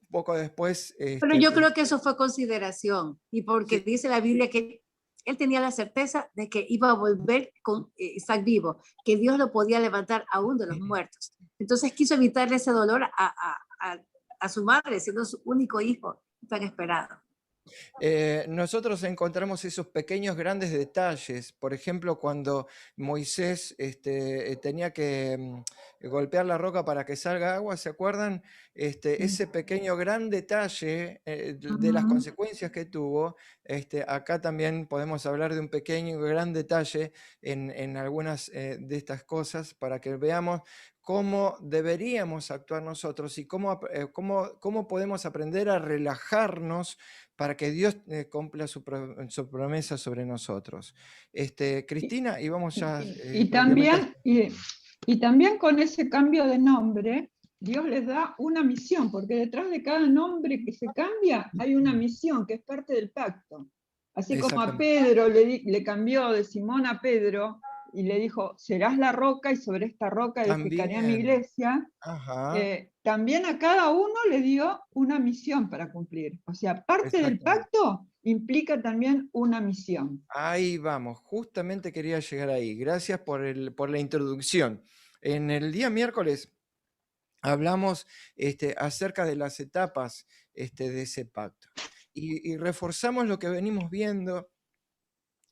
poco después. Pero yo creo que eso fue consideración, y porque sí, dice la Biblia que él tenía la certeza de que iba a volver con Isaac vivo, que Dios lo podía levantar aún de los muertos. Entonces quiso evitarle ese dolor a su madre, siendo su único hijo tan esperado. Nosotros encontramos esos pequeños grandes detalles. Por ejemplo, cuando Moisés tenía que golpear la roca para que salga agua, ¿se acuerdan? Ese pequeño gran detalle de las consecuencias que tuvo. Acá también podemos hablar de un pequeño gran detalle en algunas de estas cosas, para que veamos cómo deberíamos actuar nosotros y cómo podemos aprender a relajarnos para que Dios cumpla su promesa sobre nosotros. Cristina, y vamos ya... Y también con ese cambio de nombre, Dios les da una misión, porque detrás de cada nombre que se cambia hay una misión que es parte del pacto. Así como a Pedro le cambió de Simón a Pedro, y le dijo, serás la roca y sobre esta roca edificaré mi iglesia. También a cada uno le dio una misión para cumplir. O sea, parte del pacto implica también una misión. Ahí vamos, justamente quería llegar ahí. Gracias por la introducción. En el día miércoles hablamos acerca de las etapas de ese pacto. Y reforzamos lo que venimos viendo.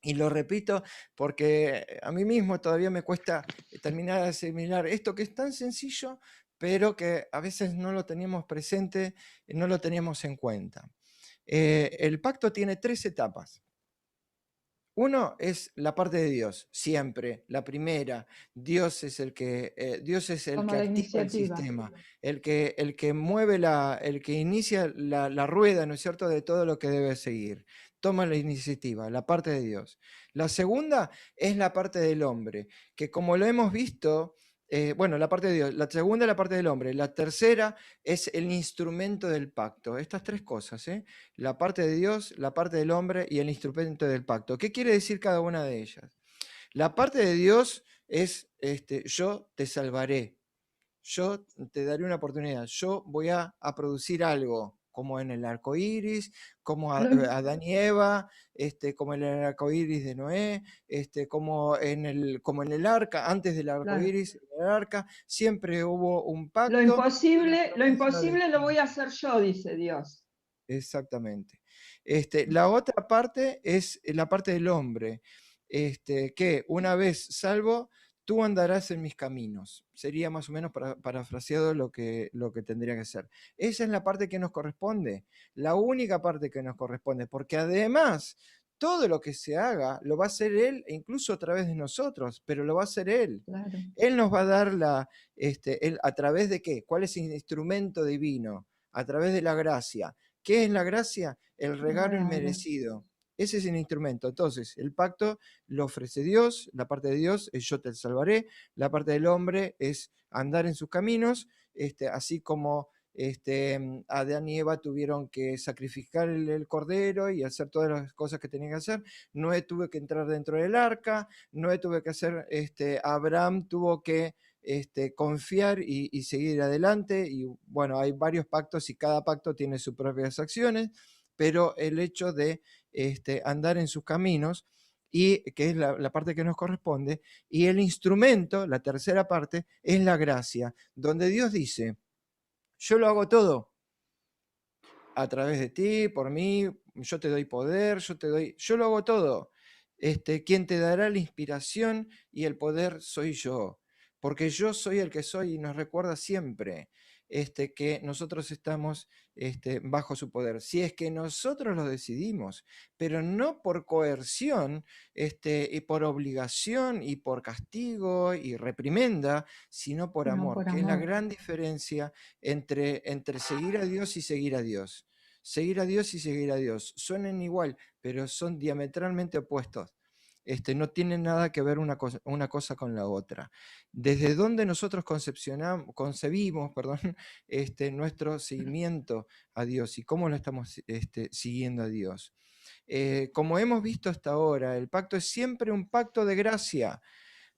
Y lo repito porque a mí mismo todavía me cuesta terminar de asimilar esto, que es tan sencillo, pero que a veces no lo teníamos presente, no lo teníamos en cuenta. El pacto tiene 3 etapas. Uno es la parte de Dios, siempre, la primera. Dios es el que activa el sistema, el que mueve el que inicia la rueda, ¿no es cierto?, de todo lo que debe seguir. Toma la iniciativa, la parte de Dios. La segunda es la parte del hombre, que como lo hemos visto, la parte de Dios. La segunda es la parte del hombre. La tercera es el instrumento del pacto. Estas 3 cosas, la parte de Dios, la parte del hombre y el instrumento del pacto. ¿Qué quiere decir cada una de ellas? La parte de Dios es yo te salvaré. yo te daré una oportunidad, yo voy a producir algo, como en el arco iris, como Adán y Eva, como en el arco iris de Noé, como en el arca, antes del arco iris, en el arca, siempre hubo un pacto. Lo imposible lo voy a hacer yo, dice Dios. Exactamente. La otra parte es la parte del hombre, que una vez salvo, tú andarás en mis caminos. Sería más o menos parafraseado lo que tendría que ser. Esa es la parte que nos corresponde, la única parte que nos corresponde, porque además todo lo que se haga lo va a hacer Él, incluso a través de nosotros, pero lo va a hacer Él. Claro. Él nos va a dar él, ¿a través de qué? ¿Cuál es el instrumento divino? A través de la gracia. ¿Qué es la gracia? El regalo inmerecido. Ese es el instrumento. Entonces, el pacto lo ofrece Dios, la parte de Dios es yo te salvaré, la parte del hombre es andar en sus caminos, así como Adán y Eva tuvieron que sacrificar el cordero y hacer todas las cosas que tenían que hacer. Noé tuvo que entrar dentro del arca, Noé tuvo que hacer, Abraham tuvo que confiar y seguir adelante. Y bueno, hay varios pactos y cada pacto tiene sus propias acciones, pero el hecho de andar en sus caminos, y que es la parte que nos corresponde, y el instrumento, la tercera parte, es la gracia, donde Dios dice, yo lo hago todo a través de ti, por mí, yo te doy poder, yo lo hago todo. Quien te dará la inspiración y el poder soy yo, porque yo soy el que soy, y nos recuerda siempre que nosotros estamos bajo su poder. Si es que nosotros lo decidimos, pero no por coerción y por obligación y por castigo y reprimenda, sino por amor, que es la gran diferencia entre seguir a Dios y seguir a Dios. Seguir a Dios y seguir a Dios suenan igual, pero son diametralmente opuestos. No tienen nada que ver una cosa con la otra. Desde donde nosotros concebimos nuestro seguimiento a Dios y cómo lo estamos siguiendo a Dios. Como hemos visto hasta ahora, el pacto es siempre un pacto de gracia,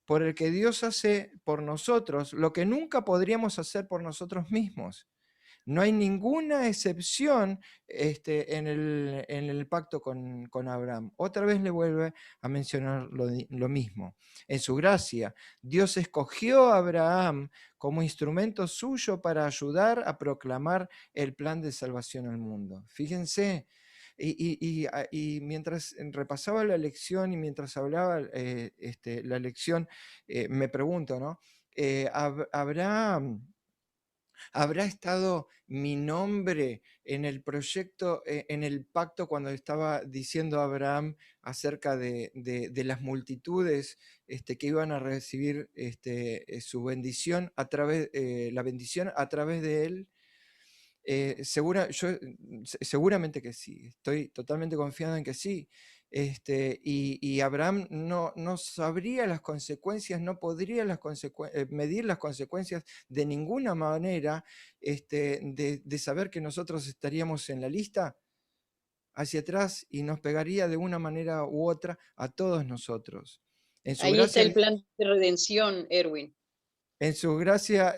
por el que Dios hace por nosotros lo que nunca podríamos hacer por nosotros mismos. No hay ninguna excepción en el pacto con Abraham. Otra vez le vuelve a mencionar lo mismo. En su gracia, Dios escogió a Abraham como instrumento suyo para ayudar a proclamar el plan de salvación al mundo. Fíjense, y mientras repasaba la lección y mientras hablaba la lección, me pregunto, ¿no? ¿Habrá estado mi nombre en el proyecto, en el pacto, cuando estaba diciendo a Abraham acerca de las multitudes que iban a recibir su bendición la bendición a través de él? Seguramente que sí, estoy totalmente confiado en que sí. Y Abraham no sabría las consecuencias, no podría medir las consecuencias de ninguna manera de saber que nosotros estaríamos en la lista hacia atrás, y nos pegaría de una manera u otra a todos nosotros. Ahí está el plan de redención, Erwin. En su gracia,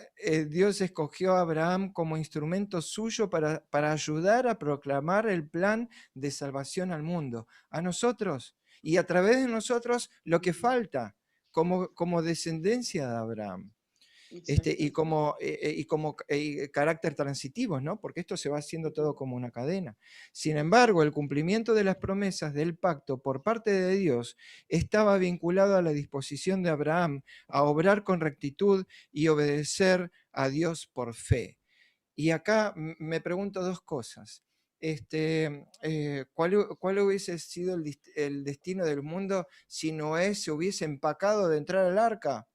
Dios escogió a Abraham como instrumento suyo para ayudar a proclamar el plan de salvación al mundo, a nosotros, y a través de nosotros lo que falta como descendencia de Abraham. Y como carácter transitivo, ¿no? Porque esto se va haciendo todo como una cadena. Sin embargo, el cumplimiento de las promesas del pacto por parte de Dios estaba vinculado a la disposición de Abraham a obrar con rectitud y obedecer a Dios por fe. Y acá me pregunto dos cosas. ¿Cuál hubiese sido el destino del mundo si Noé se hubiese empacado de entrar al arca?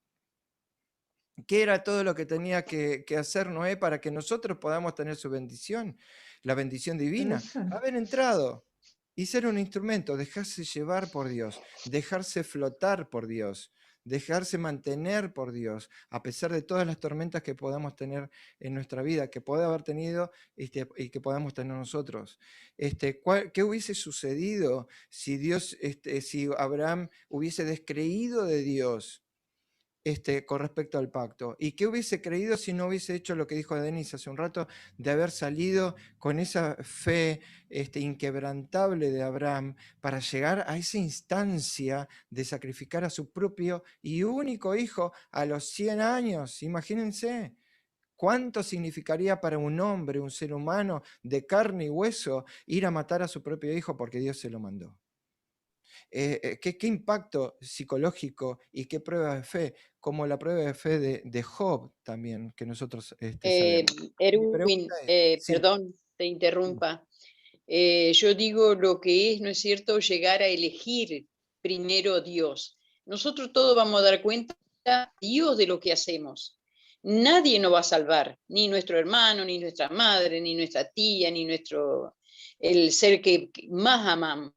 ¿Qué era todo lo que tenía que hacer Noé para que nosotros podamos tener su bendición, la bendición divina? Haber entrado y ser un instrumento, dejarse llevar por Dios, dejarse flotar por Dios, dejarse mantener por Dios, a pesar de todas las tormentas que podamos tener en nuestra vida, que puede haber tenido y que podamos tener nosotros. ¿Qué hubiese sucedido si Abraham hubiese descreído de Dios? con respecto al pacto. ¿Y qué hubiese creído si no hubiese hecho lo que dijo Denis hace un rato, de haber salido con esa fe inquebrantable de Abraham para llegar a esa instancia de sacrificar a su propio y único hijo a los 100 años? Imagínense. ¿Cuánto significaría para un hombre, un ser humano de carne y hueso, ir a matar a su propio hijo porque Dios se lo mandó? ¿Qué impacto psicológico y qué prueba de fe? Como la prueba de fe de Job también, que nosotros sabemos. Erwin, Sí. perdón, te interrumpa. Yo digo lo que es, ¿no es cierto?, llegar a elegir primero Dios. Nosotros todos vamos a dar cuenta a Dios de lo que hacemos. Nadie nos va a salvar, ni nuestro hermano, ni nuestra madre, ni nuestra tía, ni el ser que más amamos.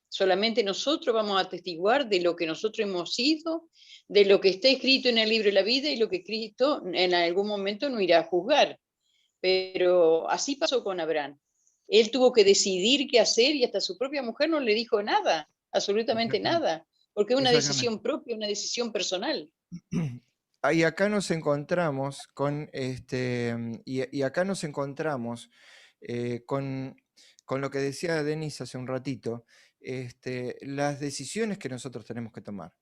Solamente nosotros vamos a atestiguar de lo que nosotros hemos sido, de lo que está escrito en el libro de la vida y lo que Cristo en algún momento nos irá a juzgar. Pero así pasó con Abraham. Él tuvo que decidir qué hacer y hasta su propia mujer no le dijo nada, absolutamente nada, porque es una decisión propia, una decisión personal. Y acá nos encontramos con acá nos encontramos con lo que decía Denis hace un ratito, las decisiones que nosotros tenemos que tomar.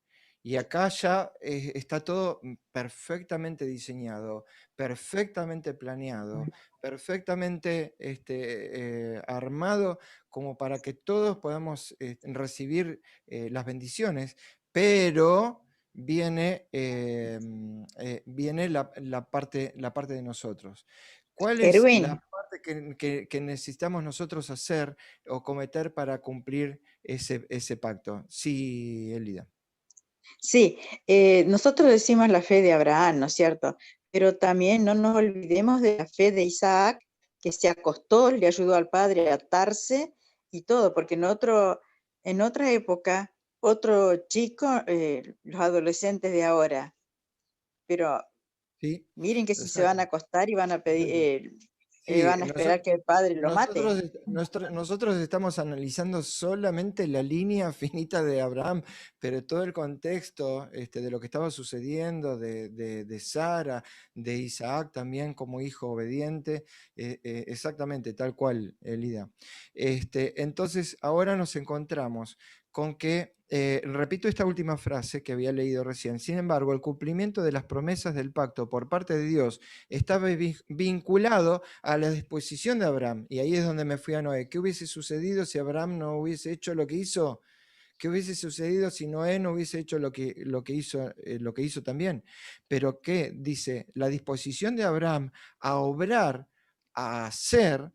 Y acá ya está todo perfectamente diseñado, perfectamente planeado, perfectamente armado como para que todos podamos recibir las bendiciones, pero viene la parte de nosotros. ¿Cuál es Erwin. la parte que necesitamos nosotros hacer o cometer para cumplir ese pacto? Sí, Elida. Sí, nosotros decimos la fe de Abraham, ¿no es cierto? Pero también no nos olvidemos de la fe de Isaac, que se acostó, le ayudó al padre a atarse y todo, porque en otra época, otro chico, los adolescentes de ahora, pero sí, miren que si se van a acostar y van a pedir, van a esperar que el padre lo mate. Nosotros estamos analizando solamente la línea finita de Abraham, pero todo el contexto de lo que estaba sucediendo, de Sara, de Isaac también como hijo obediente, exactamente tal cual, Elida. Entonces, ahora nos encontramos con que, repito esta última frase que había leído recién, sin embargo, el cumplimiento de las promesas del pacto por parte de Dios estaba vinculado a la disposición de Abraham. Y ahí es donde me fui a Noé. ¿Qué hubiese sucedido si Abraham no hubiese hecho lo que hizo? ¿Qué hubiese sucedido si Noé no hubiese hecho lo que hizo también? Pero ¿qué dice? La disposición de Abraham a obrar, a hacer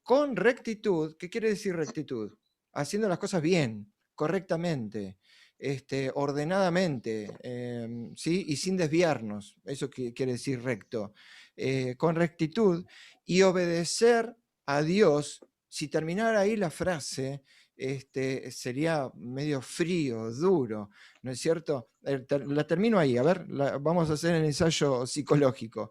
con rectitud. ¿Qué quiere decir rectitud? Haciendo las cosas bien, correctamente, ordenadamente, ¿sí? Y sin desviarnos. Eso quiere decir recto. Con rectitud y obedecer a Dios. Si terminara ahí la frase, sería medio frío, duro, ¿no es cierto? La termino ahí, a ver, vamos a hacer el ensayo psicológico.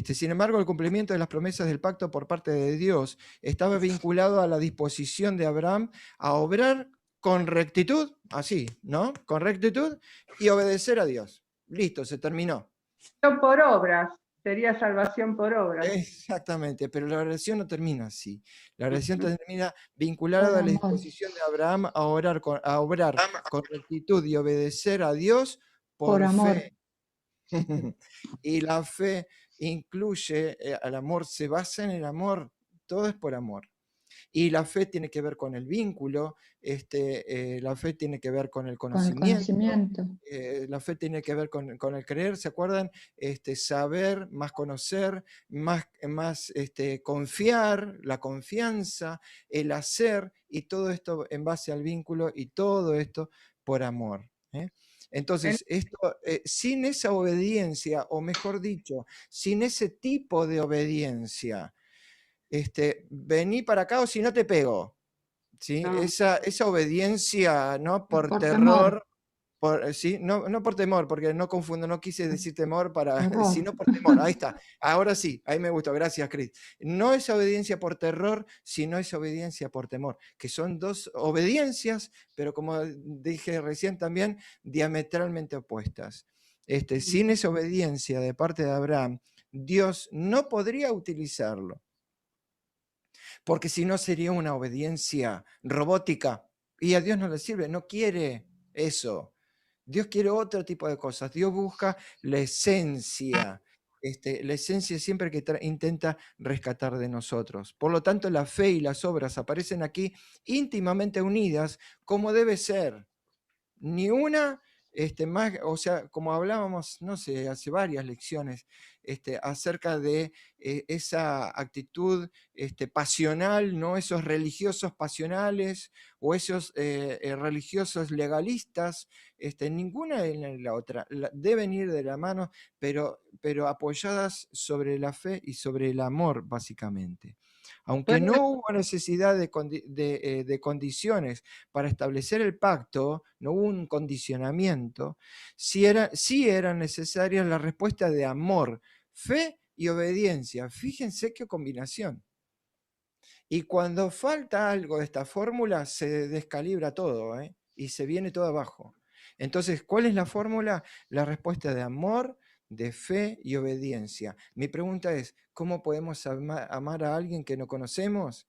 Sin embargo, el cumplimiento de las promesas del pacto por parte de Dios estaba vinculado a la disposición de Abraham a obrar con rectitud, así, ¿no? Con rectitud y obedecer a Dios. Listo, se terminó. Por obras, sería salvación por obras. Exactamente, pero la oración no termina así. La oración termina vinculada a la disposición de Abraham a obrar con rectitud y obedecer a Dios por amor. fe. Y la fe incluye al amor, se basa en el amor, todo es por amor. Y la fe tiene que ver con el vínculo, la fe tiene que ver con el conocimiento. La fe tiene que ver con el creer, ¿se acuerdan? Saber, más conocer, más confiar, la confianza, el hacer, y todo esto en base al vínculo y todo esto por amor. Entonces, sin esa obediencia, o mejor dicho, sin ese tipo de obediencia, vení para acá o si no te pego. ¿Sí? No. Esa obediencia, ¿no? Por terror. ¿Sí? No por temor, porque no confundo, no quise decir temor sino por temor. Ahí está. Ahora sí, ahí me gustó. Gracias, Cris. No es obediencia por terror, sino es obediencia por temor, que son dos obediencias, pero como dije recién también, diametralmente opuestas. sin esa obediencia de parte de Abraham, Dios no podría utilizarlo. Porque si no sería una obediencia robótica y a Dios no le sirve, no quiere eso. Dios quiere otro tipo de cosas. Dios busca la esencia siempre que intenta rescatar de nosotros. Por lo tanto, la fe y las obras aparecen aquí íntimamente unidas como debe ser. Ni una más, o sea, como hablábamos, no sé, hace varias lecciones, acerca de esa actitud pasional, ¿no? Esos religiosos pasionales o esos religiosos legalistas, ninguna en la otra. Deben ir de la mano, pero apoyadas sobre la fe y sobre el amor, básicamente. Aunque no hubo necesidad de condiciones para establecer el pacto, no hubo un condicionamiento, sí eran necesarias la respuesta de amor, fe y obediencia. Fíjense qué combinación. Y cuando falta algo de esta fórmula, se descalibra todo, y se viene todo abajo. Entonces, ¿cuál es la fórmula? La respuesta de amor, de fe y obediencia. Mi pregunta es, ¿cómo podemos amar a alguien que no conocemos?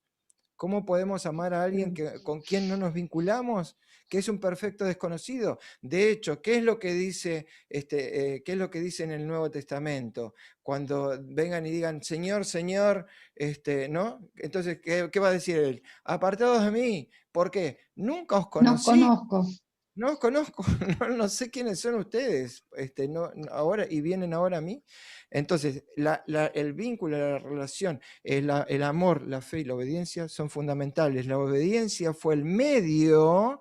¿Cómo podemos amar a alguien con quien no nos vinculamos? Que es un perfecto desconocido. De hecho, ¿qué es lo que dice, qué es lo que dice en el Nuevo Testamento? Cuando vengan y digan, Señor, Señor, ¿no? Entonces, ¿qué va a decir él? Apartados de mí. ¿Por qué? Nunca os conocí. No conozco. No os conozco, no sé quiénes son ustedes, ahora, y vienen ahora a mí. Entonces, el vínculo, la relación, el amor, la fe y la obediencia son fundamentales. La obediencia fue el medio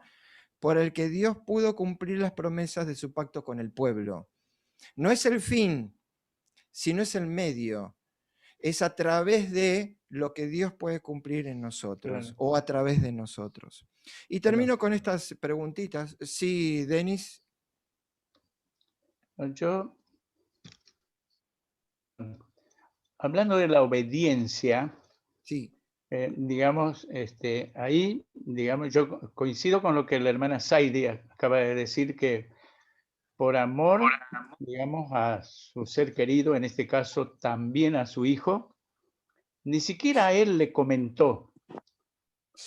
por el que Dios pudo cumplir las promesas de su pacto con el pueblo. No es el fin, sino es el medio. Es a través de lo que Dios puede cumplir en nosotros, o a través de nosotros. Y termino con estas preguntitas. Sí, Denis. Yo, hablando de la obediencia, sí. Digamos, ahí, digamos, yo coincido con lo que la hermana Saidi acaba de decir, que por amor, digamos, a su ser querido, en este caso también a su hijo, ni siquiera a él le comentó,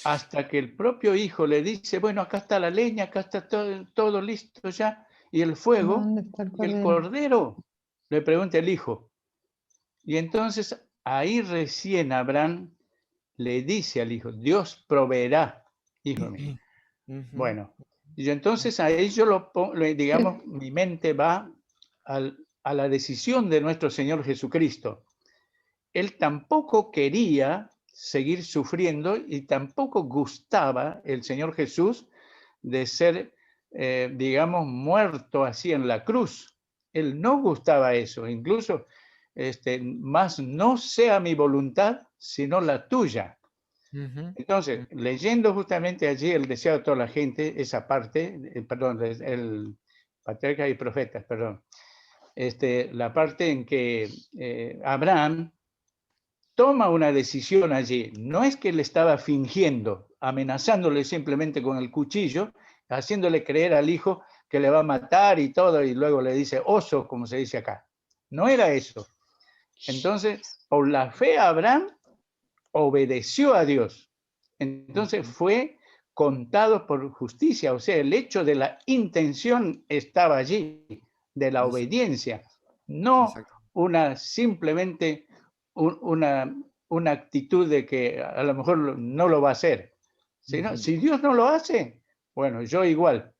hasta que el propio hijo le dice, bueno, acá está la leña, acá está todo listo ya, y el fuego, ¿Dónde está el y el cordero? cordero, le pregunta el hijo. Y entonces ahí recién Abraham le dice al hijo, Dios proveerá, hijo mío. Bueno, y entonces ahí yo digamos, mi mente va a la decisión de nuestro Señor Jesucristo. Él tampoco quería seguir sufriendo y tampoco gustaba el Señor Jesús de ser, digamos, muerto así en la cruz. Él no gustaba eso, incluso, más no sea mi voluntad, sino la tuya. Entonces, leyendo justamente allí el deseo de toda la gente, esa parte, perdón, el Patriarcas y Profetas, perdón, la parte en que Abraham toma una decisión allí. No es que él estaba fingiendo, amenazándole simplemente con el cuchillo, haciéndole creer al hijo que le va a matar y todo, y luego le dice oso, como se dice acá. No era eso. Entonces, por la fe, Abraham obedeció a Dios. Entonces fue contado por justicia, o sea, el hecho de la intención estaba allí, de la obediencia, no simplemente una actitud de que a lo mejor no lo va a hacer. Si Dios no lo hace, bueno, yo igual,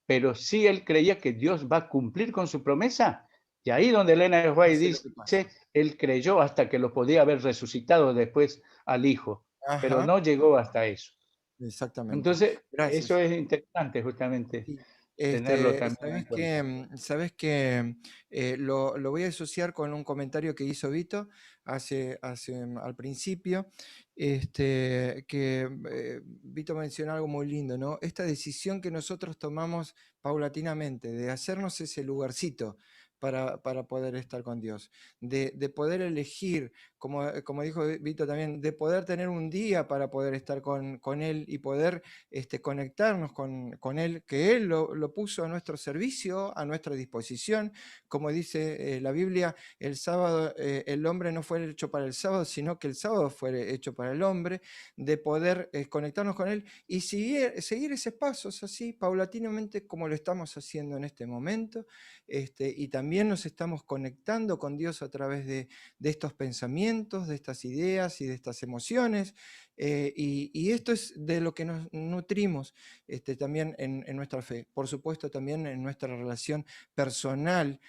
pero si él creía que Dios va a cumplir con su promesa, y ahí donde Elena de White dice, él creyó hasta que lo podía haber resucitado después al hijo, pero no llegó hasta eso. Exactamente. Entonces, Gracias. eso es interesante justamente. Sí. Tenerlo también ¿Sabes qué? Lo voy a asociar con un comentario que hizo Vito al principio, que Vito mencionó algo muy lindo, ¿no? Esta decisión que nosotros tomamos paulatinamente de hacernos ese lugarcito para poder estar con Dios, de poder elegir, como dijo Vito también, de poder tener un día para poder estar con Él y poder conectarnos con Él, que Él lo puso a nuestro servicio, a nuestra disposición. Como dice la Biblia, el sábado, el hombre no fue hecho para el sábado, sino que el sábado fue hecho para el hombre, de poder conectarnos con Él y seguir esos pasos así, paulatinamente, como lo estamos haciendo en este momento, y también nos estamos conectando con Dios a través de estos pensamientos, de estas ideas y de estas emociones, y esto es de lo que nos nutrimos también en nuestra fe, por supuesto también en nuestra relación personal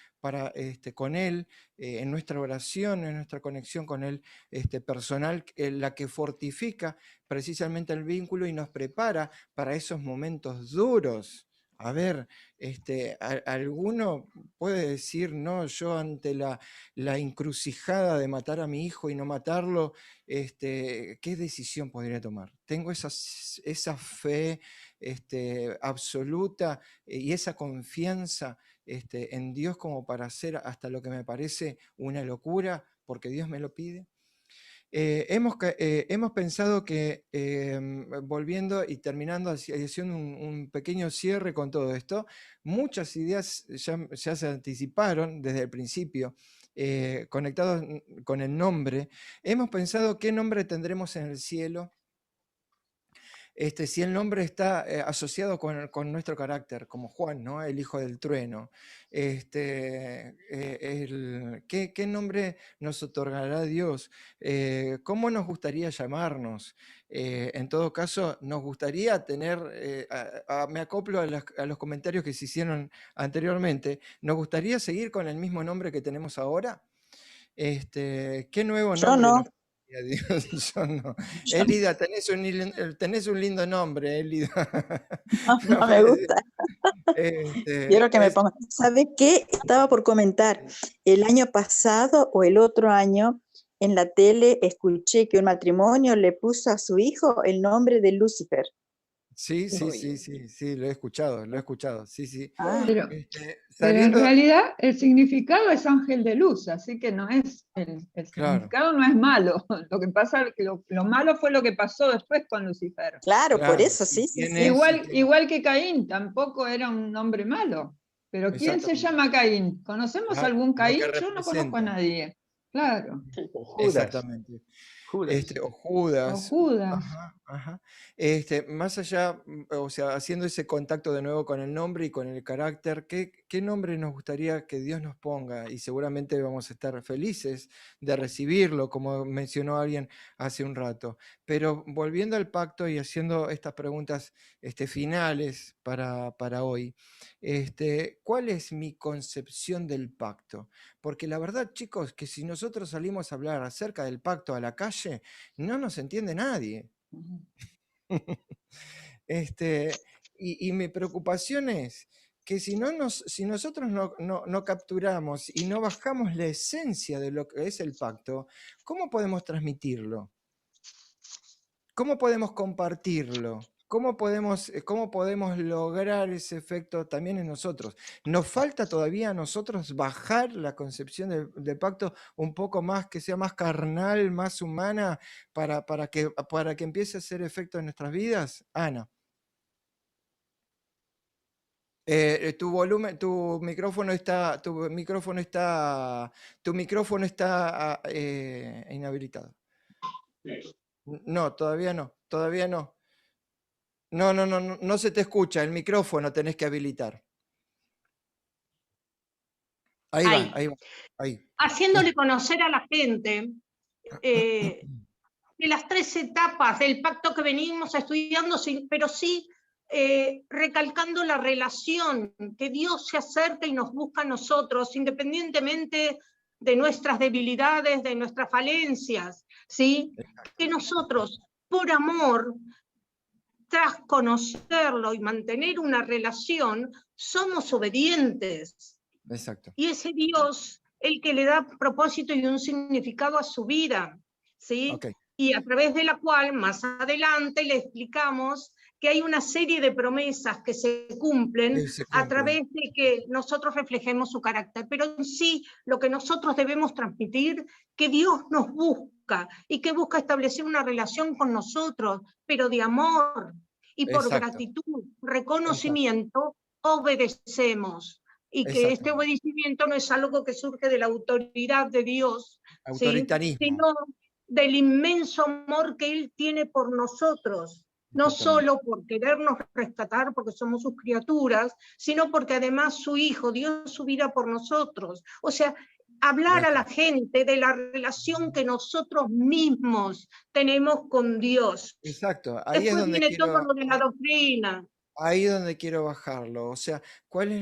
con Él, en nuestra oración, en nuestra conexión con Él personal, la que fortifica precisamente el vínculo y nos prepara para esos momentos duros. A ver, alguno puede decir, no, yo ante la encrucijada de matar a mi hijo y no matarlo, ¿qué decisión podría tomar? Tengo esa fe absoluta y esa confianza en Dios como para hacer hasta lo que me parece una locura, porque Dios me lo pide. Hemos pensado que, volviendo y terminando, haciendo un pequeño cierre con todo esto, muchas ideas ya se anticiparon desde el principio, conectados con el nombre. Hemos pensado qué nombre tendremos en el cielo, si el nombre está asociado con nuestro carácter, como Juan, ¿no? El hijo del trueno. ¿Qué nombre nos otorgará Dios? ¿Cómo nos gustaría llamarnos? En todo caso, nos gustaría tener, me acoplo a los comentarios que se hicieron anteriormente, ¿nos gustaría seguir con el mismo nombre que tenemos ahora? ¿Qué nuevo Yo nombre no. nos Dios? Yo no. Elida, tenés un lindo nombre, Elida. No me gusta. Quiero que me pongan. ¿Sabe qué? Estaba por comentar. El año pasado o el otro año, en la tele escuché que un matrimonio le puso a su hijo el nombre de Lucifer. Sí, lo he escuchado, sí, sí. Pero en realidad el significado es ángel de luz, así que no es el significado no es malo. Lo que pasa, lo malo fue lo que pasó después con Lucifer. Claro, por eso, sí. Igual que Caín, tampoco era un hombre malo. Pero ¿quién se llama Caín? ¿Conocemos algún Caín? Yo no conozco a nadie. Claro. Exactamente. O Judas. Ajá. Más allá, o sea, haciendo ese contacto de nuevo con el nombre y con el carácter, ¿qué nombre nos gustaría que Dios nos ponga? Y seguramente vamos a estar felices de recibirlo, como mencionó alguien hace un rato. Pero volviendo al pacto y haciendo estas preguntas finales para hoy, ¿cuál es mi concepción del pacto? Porque la verdad, chicos, que si nosotros salimos a hablar acerca del pacto a la calle, no nos entiende nadie. Y mi preocupación es que si nosotros no capturamos y no bajamos la esencia de lo que es el pacto, ¿cómo podemos transmitirlo? ¿Cómo podemos compartirlo? ¿Cómo podemos lograr ese efecto también en nosotros? Nos falta todavía a nosotros bajar la concepción del pacto un poco más, que sea más carnal, más humana, para que empiece a hacer efecto en nuestras vidas. Ana. Tu micrófono está inhabilitado. No, todavía no. No se te escucha, el micrófono tenés que habilitar. Ahí va. Haciéndole conocer a la gente de las 3 etapas del pacto que venimos estudiando, pero sí recalcando la relación, que Dios se acerca y nos busca a nosotros, independientemente de nuestras debilidades, de nuestras falencias, ¿sí? Que nosotros, por amor, tras conocerlo y mantener una relación, somos obedientes. Exacto. Y ese Dios, el que le da propósito y un significado a su vida, ¿sí? Okay. Y a través de la cual, más adelante, le explicamos que hay una serie de promesas que se cumplen a través de que nosotros reflejemos su carácter. Pero en sí, lo que nosotros debemos transmitir, que Dios nos busca y que busca establecer una relación con nosotros, pero de amor, y por gratitud, reconocimiento, obedecemos. Y que este obedecimiento no es algo que surge de la autoridad de Dios, ¿sí?, sino del inmenso amor que Él tiene por nosotros. No solo por querernos rescatar porque somos sus criaturas, sino porque además su Hijo dio su vida por nosotros. O sea, hablar a la gente de la relación que nosotros mismos tenemos con Dios. Exacto, ahí Después es donde viene todo lo de la doctrina. Ahí es donde quiero bajarlo. O sea, ¿cuál es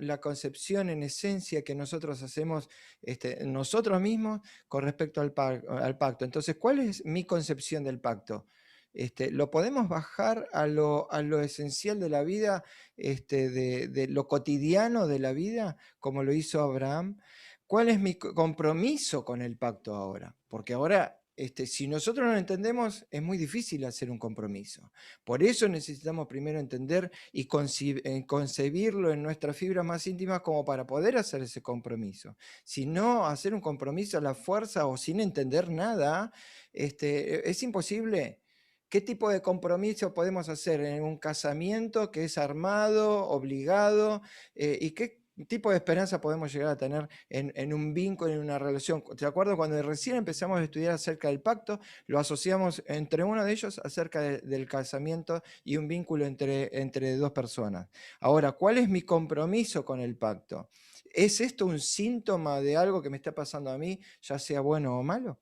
la concepción en esencia que nosotros hacemos nosotros mismos con respecto al pacto? Entonces, ¿cuál es mi concepción del pacto? ¿Lo podemos bajar a lo esencial de la vida, de lo cotidiano de la vida, como lo hizo Abraham? ¿Cuál es mi compromiso con el pacto ahora? Porque ahora, si nosotros no lo entendemos, es muy difícil hacer un compromiso. Por eso necesitamos primero entender y concebirlo en nuestras fibras más íntimas como para poder hacer ese compromiso. Si no, hacer un compromiso a la fuerza o sin entender nada, es imposible. ¿Qué tipo de compromiso podemos hacer en un casamiento que es armado, obligado? ¿Y qué tipo de esperanza podemos llegar a tener en un vínculo, en una relación? ¿Te acuerdas cuando recién empezamos a estudiar acerca del pacto? Lo asociamos entre uno de ellos acerca del casamiento y un vínculo entre dos personas. Ahora, ¿cuál es mi compromiso con el pacto? ¿Es esto un síntoma de algo que me está pasando a mí, ya sea bueno o malo?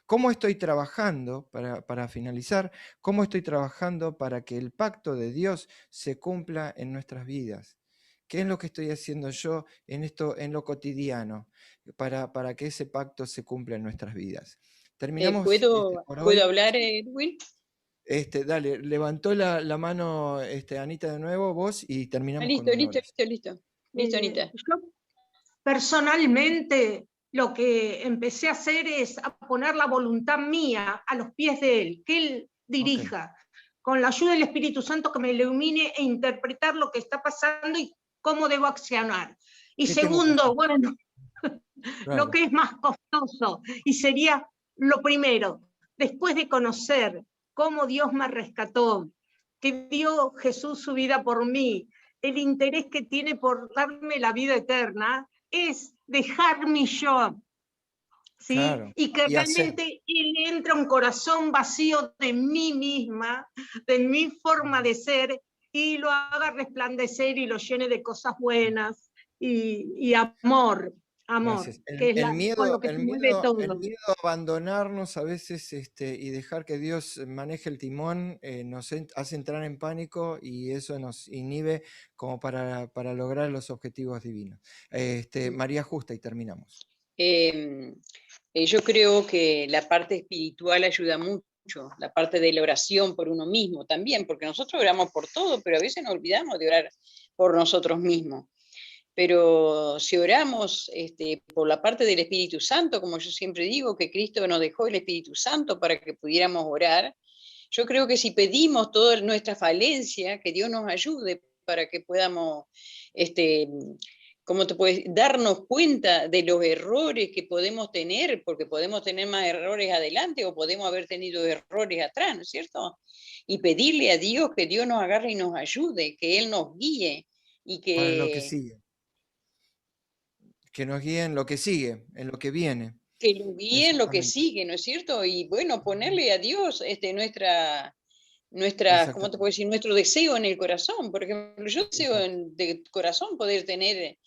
¿Cómo estoy trabajando, para finalizar, cómo estoy trabajando para que el pacto de Dios se cumpla en nuestras vidas? ¿Qué es lo que estoy haciendo yo en lo cotidiano para que ese pacto se cumpla en nuestras vidas? Terminamos ¿Puedo hablar, Edwin? Dale, levantó la mano Anita de nuevo, vos, y terminamos con Listo, Anita. Yo personalmente lo que empecé a hacer es a poner la voluntad mía a los pies de Él, que Él dirija, con la ayuda del Espíritu Santo, que me ilumine e interpretar lo que está pasando y cómo debo accionar. Y segundo, bueno, lo que es más costoso, y sería lo primero, después de conocer cómo Dios me rescató, que dio Jesús su vida por mí, el interés que tiene por darme la vida eterna, es dejar mi yo, ¿sí? Y que realmente Él entra un corazón vacío de mí misma, de mi forma de ser, y lo haga resplandecer y lo llene de cosas buenas y amor. Amor, que es el miedo con lo que se mueve todo. a abandonarnos a veces y dejar que Dios maneje el timón nos hace entrar en pánico, y eso nos inhibe como para lograr los objetivos divinos. María Justa, y terminamos. Yo creo que la parte espiritual ayuda mucho, la parte de la oración por uno mismo también, porque nosotros oramos por todo, pero a veces nos olvidamos de orar por nosotros mismos. Pero si oramos por la parte del Espíritu Santo, como yo siempre digo, que Cristo nos dejó el Espíritu Santo para que pudiéramos orar, yo creo que si pedimos toda nuestra falencia, que Dios nos ayude para que podamos darnos cuenta de los errores que podemos tener, porque podemos tener más errores adelante o podemos haber tenido errores atrás, ¿no es cierto? Y pedirle a Dios que Dios nos agarre y nos ayude, que Él nos guíe y que... Para lo que sigue. Que nos guíe en lo que sigue, en lo que viene. Que nos guíe en lo que sigue, ¿no es cierto? Y bueno, ponerle a Dios ¿cómo te puedo decir? Nuestro deseo en el corazón. Por ejemplo, yo deseo de corazón poder tener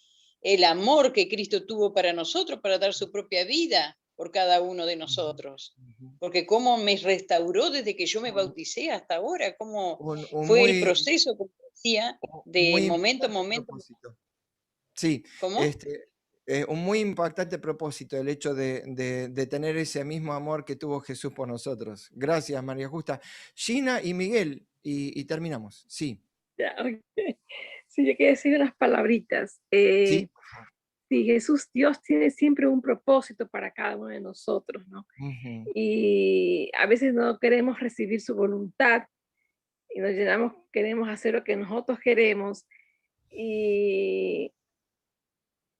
el amor que Cristo tuvo para nosotros, para dar su propia vida por cada uno de nosotros. Porque cómo me restauró desde que yo me bauticé hasta ahora, cómo fue el proceso, como decía, de momento a momento. Sí, ¿Cómo? Un muy impactante propósito, el hecho de tener ese mismo amor que tuvo Jesús por nosotros. Gracias, María Justa. Gina y Miguel, y terminamos. Sí. Ya, okay. Sí, yo quiero decir unas palabritas. Sí. Sí, Jesús, Dios tiene siempre un propósito para cada uno de nosotros, ¿no? Y a veces no queremos recibir su voluntad, y nos llenamos, queremos hacer lo que nosotros queremos y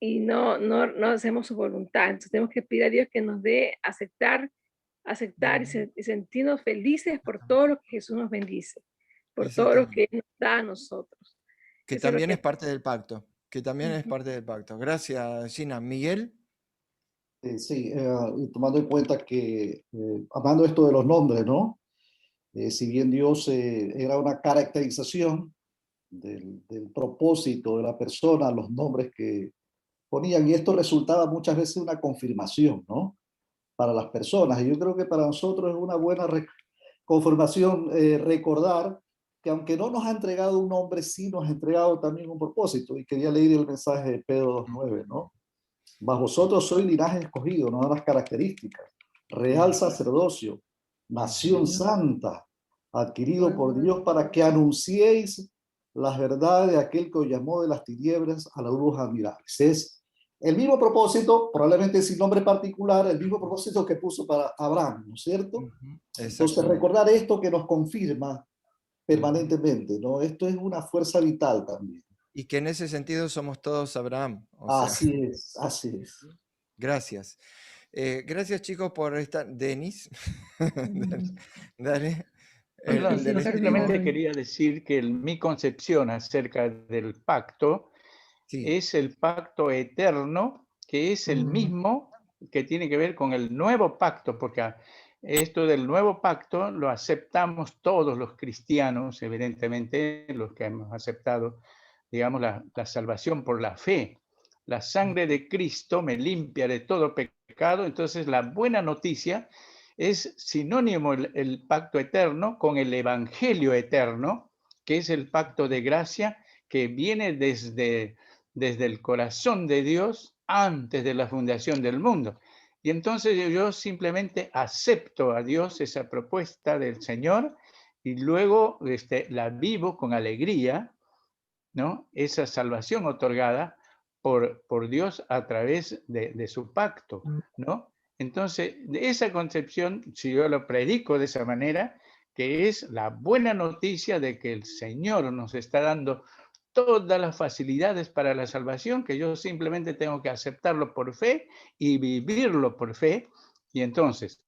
no hacemos su voluntad. Entonces tenemos que pedir a Dios que nos dé aceptar y sentirnos felices por todo lo que Jesús nos bendice, por todo lo que Él nos da a nosotros. Que Eso también es parte del pacto, que también es parte del pacto. Gracias, Gina. Miguel. Sí, y tomando en cuenta que, hablando esto de los nombres, ¿no? Si bien Dios era una caracterización del propósito de la persona, los nombres que ponían, y esto resultaba muchas veces una confirmación, ¿no? Para las personas. Y yo creo que para nosotros es una buena confirmación recordar que aunque no nos ha entregado un nombre, sí nos ha entregado también un propósito. Y quería leer el mensaje de Pedro 2:9, ¿no? Mas vosotros sois linaje escogido, no las características. Real sacerdocio, nación santa, adquirido por Dios para que anunciéis las verdades de aquel que os llamó de las tinieblas a la luz admirable. Es el mismo propósito, probablemente sin nombre particular, el mismo propósito que puso para Abraham, ¿no es cierto? Entonces recordar esto que nos confirma permanentemente, ¿no? Esto es una fuerza vital también. Y que en ese sentido somos todos Abraham. Así es, así es. Gracias. Gracias, chicos, por estar. Denis. Dale. Simplemente quería decir que mi concepción acerca del pacto es el pacto eterno, que es el mismo que tiene que ver con el nuevo pacto, porque esto del nuevo pacto lo aceptamos todos los cristianos, evidentemente, los que hemos aceptado, digamos, la salvación por la fe. La sangre de Cristo me limpia de todo pecado. Entonces la buena noticia es sinónimo el pacto eterno con el evangelio eterno, que es el pacto de gracia que viene desde el corazón de Dios antes de la fundación del mundo. Y entonces yo simplemente acepto a Dios esa propuesta del Señor y luego la vivo con alegría, ¿no? Esa salvación otorgada por Dios a través de su pacto, ¿no? Entonces, de esa concepción, si yo lo predico de esa manera, que es la buena noticia de que el Señor nos está dando todas las facilidades para la salvación, que yo simplemente tengo que aceptarlo por fe y vivirlo por fe, y entonces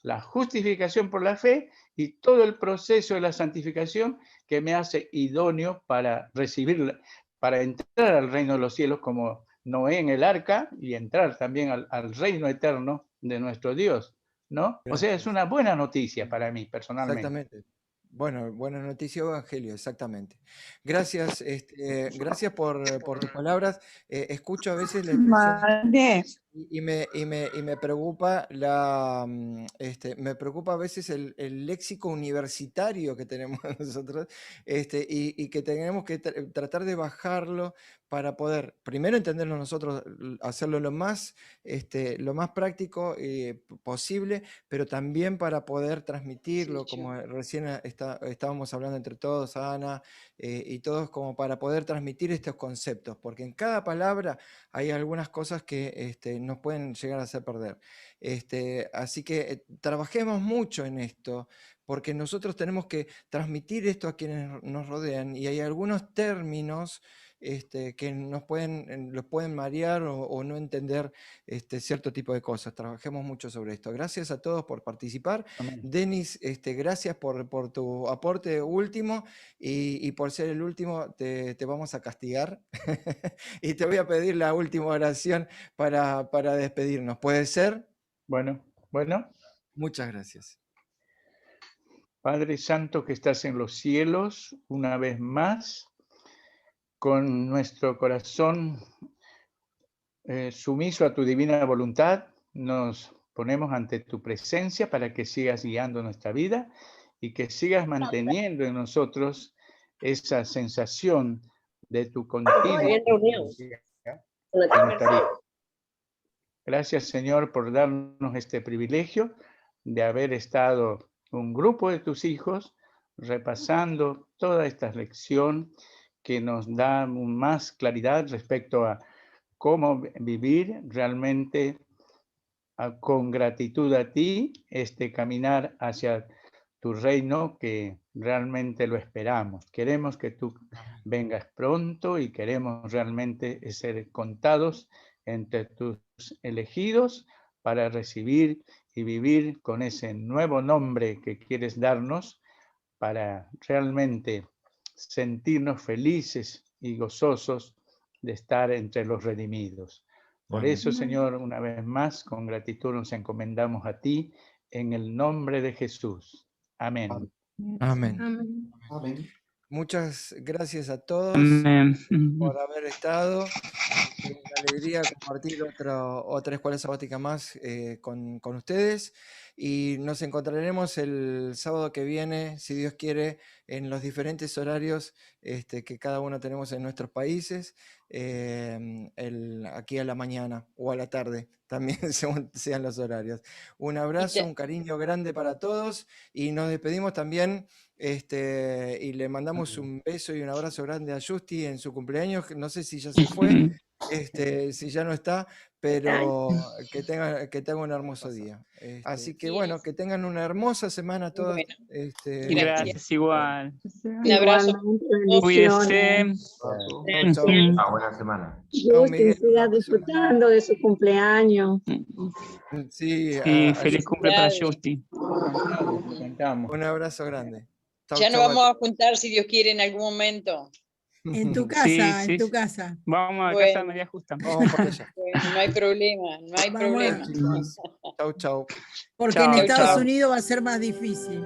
la justificación por la fe y todo el proceso de la santificación que me hace idóneo para recibir, para entrar al reino de los cielos como Noé en el arca y entrar también al reino eterno de nuestro Dios, ¿no? Gracias. O sea, es una buena noticia para mí personalmente. Exactamente. Bueno, buena noticia, Evangelio, exactamente. Gracias, gracias por tus palabras. Escucho a veces la expresión y me preocupa me preocupa a veces el léxico universitario que tenemos nosotros, y que tenemos que tratar de bajarlo para poder primero entenderlo nosotros, hacerlo lo más práctico posible, pero también para poder transmitirlo, como recién estábamos hablando entre todos, Ana y todos, como para poder transmitir estos conceptos, porque en cada palabra hay algunas cosas que nos pueden llegar a hacer perder. Así que trabajemos mucho en esto, porque nosotros tenemos que transmitir esto a quienes nos rodean, y hay algunos términos que los pueden marear o no entender cierto tipo de cosas. Trabajemos mucho sobre esto. Gracias a todos por participar. Amén. Denis, gracias por tu aporte último, y por ser el último te vamos a castigar y te voy a pedir la última oración para despedirnos. ¿Puede ser? Bueno. Muchas gracias. Padre Santo que estás en los cielos, una vez más, con nuestro corazón sumiso a tu divina voluntad, nos ponemos ante tu presencia para que sigas guiando nuestra vida y que sigas manteniendo en nosotros esa sensación de tu continua presencia en nuestra vida. Gracias, Señor, por darnos este privilegio de haber estado un grupo de tus hijos repasando toda esta lección que nos da más claridad respecto a cómo vivir realmente con gratitud a ti, caminar hacia tu reino, que realmente lo esperamos. Queremos que tú vengas pronto y queremos realmente ser contados entre tus elegidos para recibir y vivir con ese nuevo nombre que quieres darnos, para realmente sentirnos felices y gozosos de estar entre los redimidos. Por eso, Señor, una vez más, con gratitud nos encomendamos a ti, en el nombre de Jesús. Amén. Amén. Amén. Amén. Muchas gracias a todos Amén. por haber estado. Una alegría compartir otra escuela sabática más con ustedes, y nos encontraremos el sábado que viene, si Dios quiere, en los diferentes horarios que cada uno tenemos en nuestros países, aquí a la mañana o a la tarde, también según sean los horarios. Un abrazo, un cariño grande para todos, y nos despedimos también. Y le mandamos un beso y un abrazo grande a Justi en su cumpleaños. No sé si ya se fue, si ya no está, pero que tenga un hermoso día. Así que bueno, que tengan una hermosa semana todos. Bueno, Gracias, igual. un abrazo. Cuídense. Buena semana. Gusten, siga disfrutando de su cumpleaños. Sí, feliz cumple para Justi. Un abrazo grande. Chau, Ya nos chau, vamos a juntar, si Dios quiere, en algún momento. En tu casa, Sí, en tu sí. casa. Vamos a Bueno. casa de María Justa. Vamos por allá. Bueno, no hay problema, no hay Vamos. problema. Chau, chau. Porque Chao, en Estados chao. Unidos va a ser más difícil.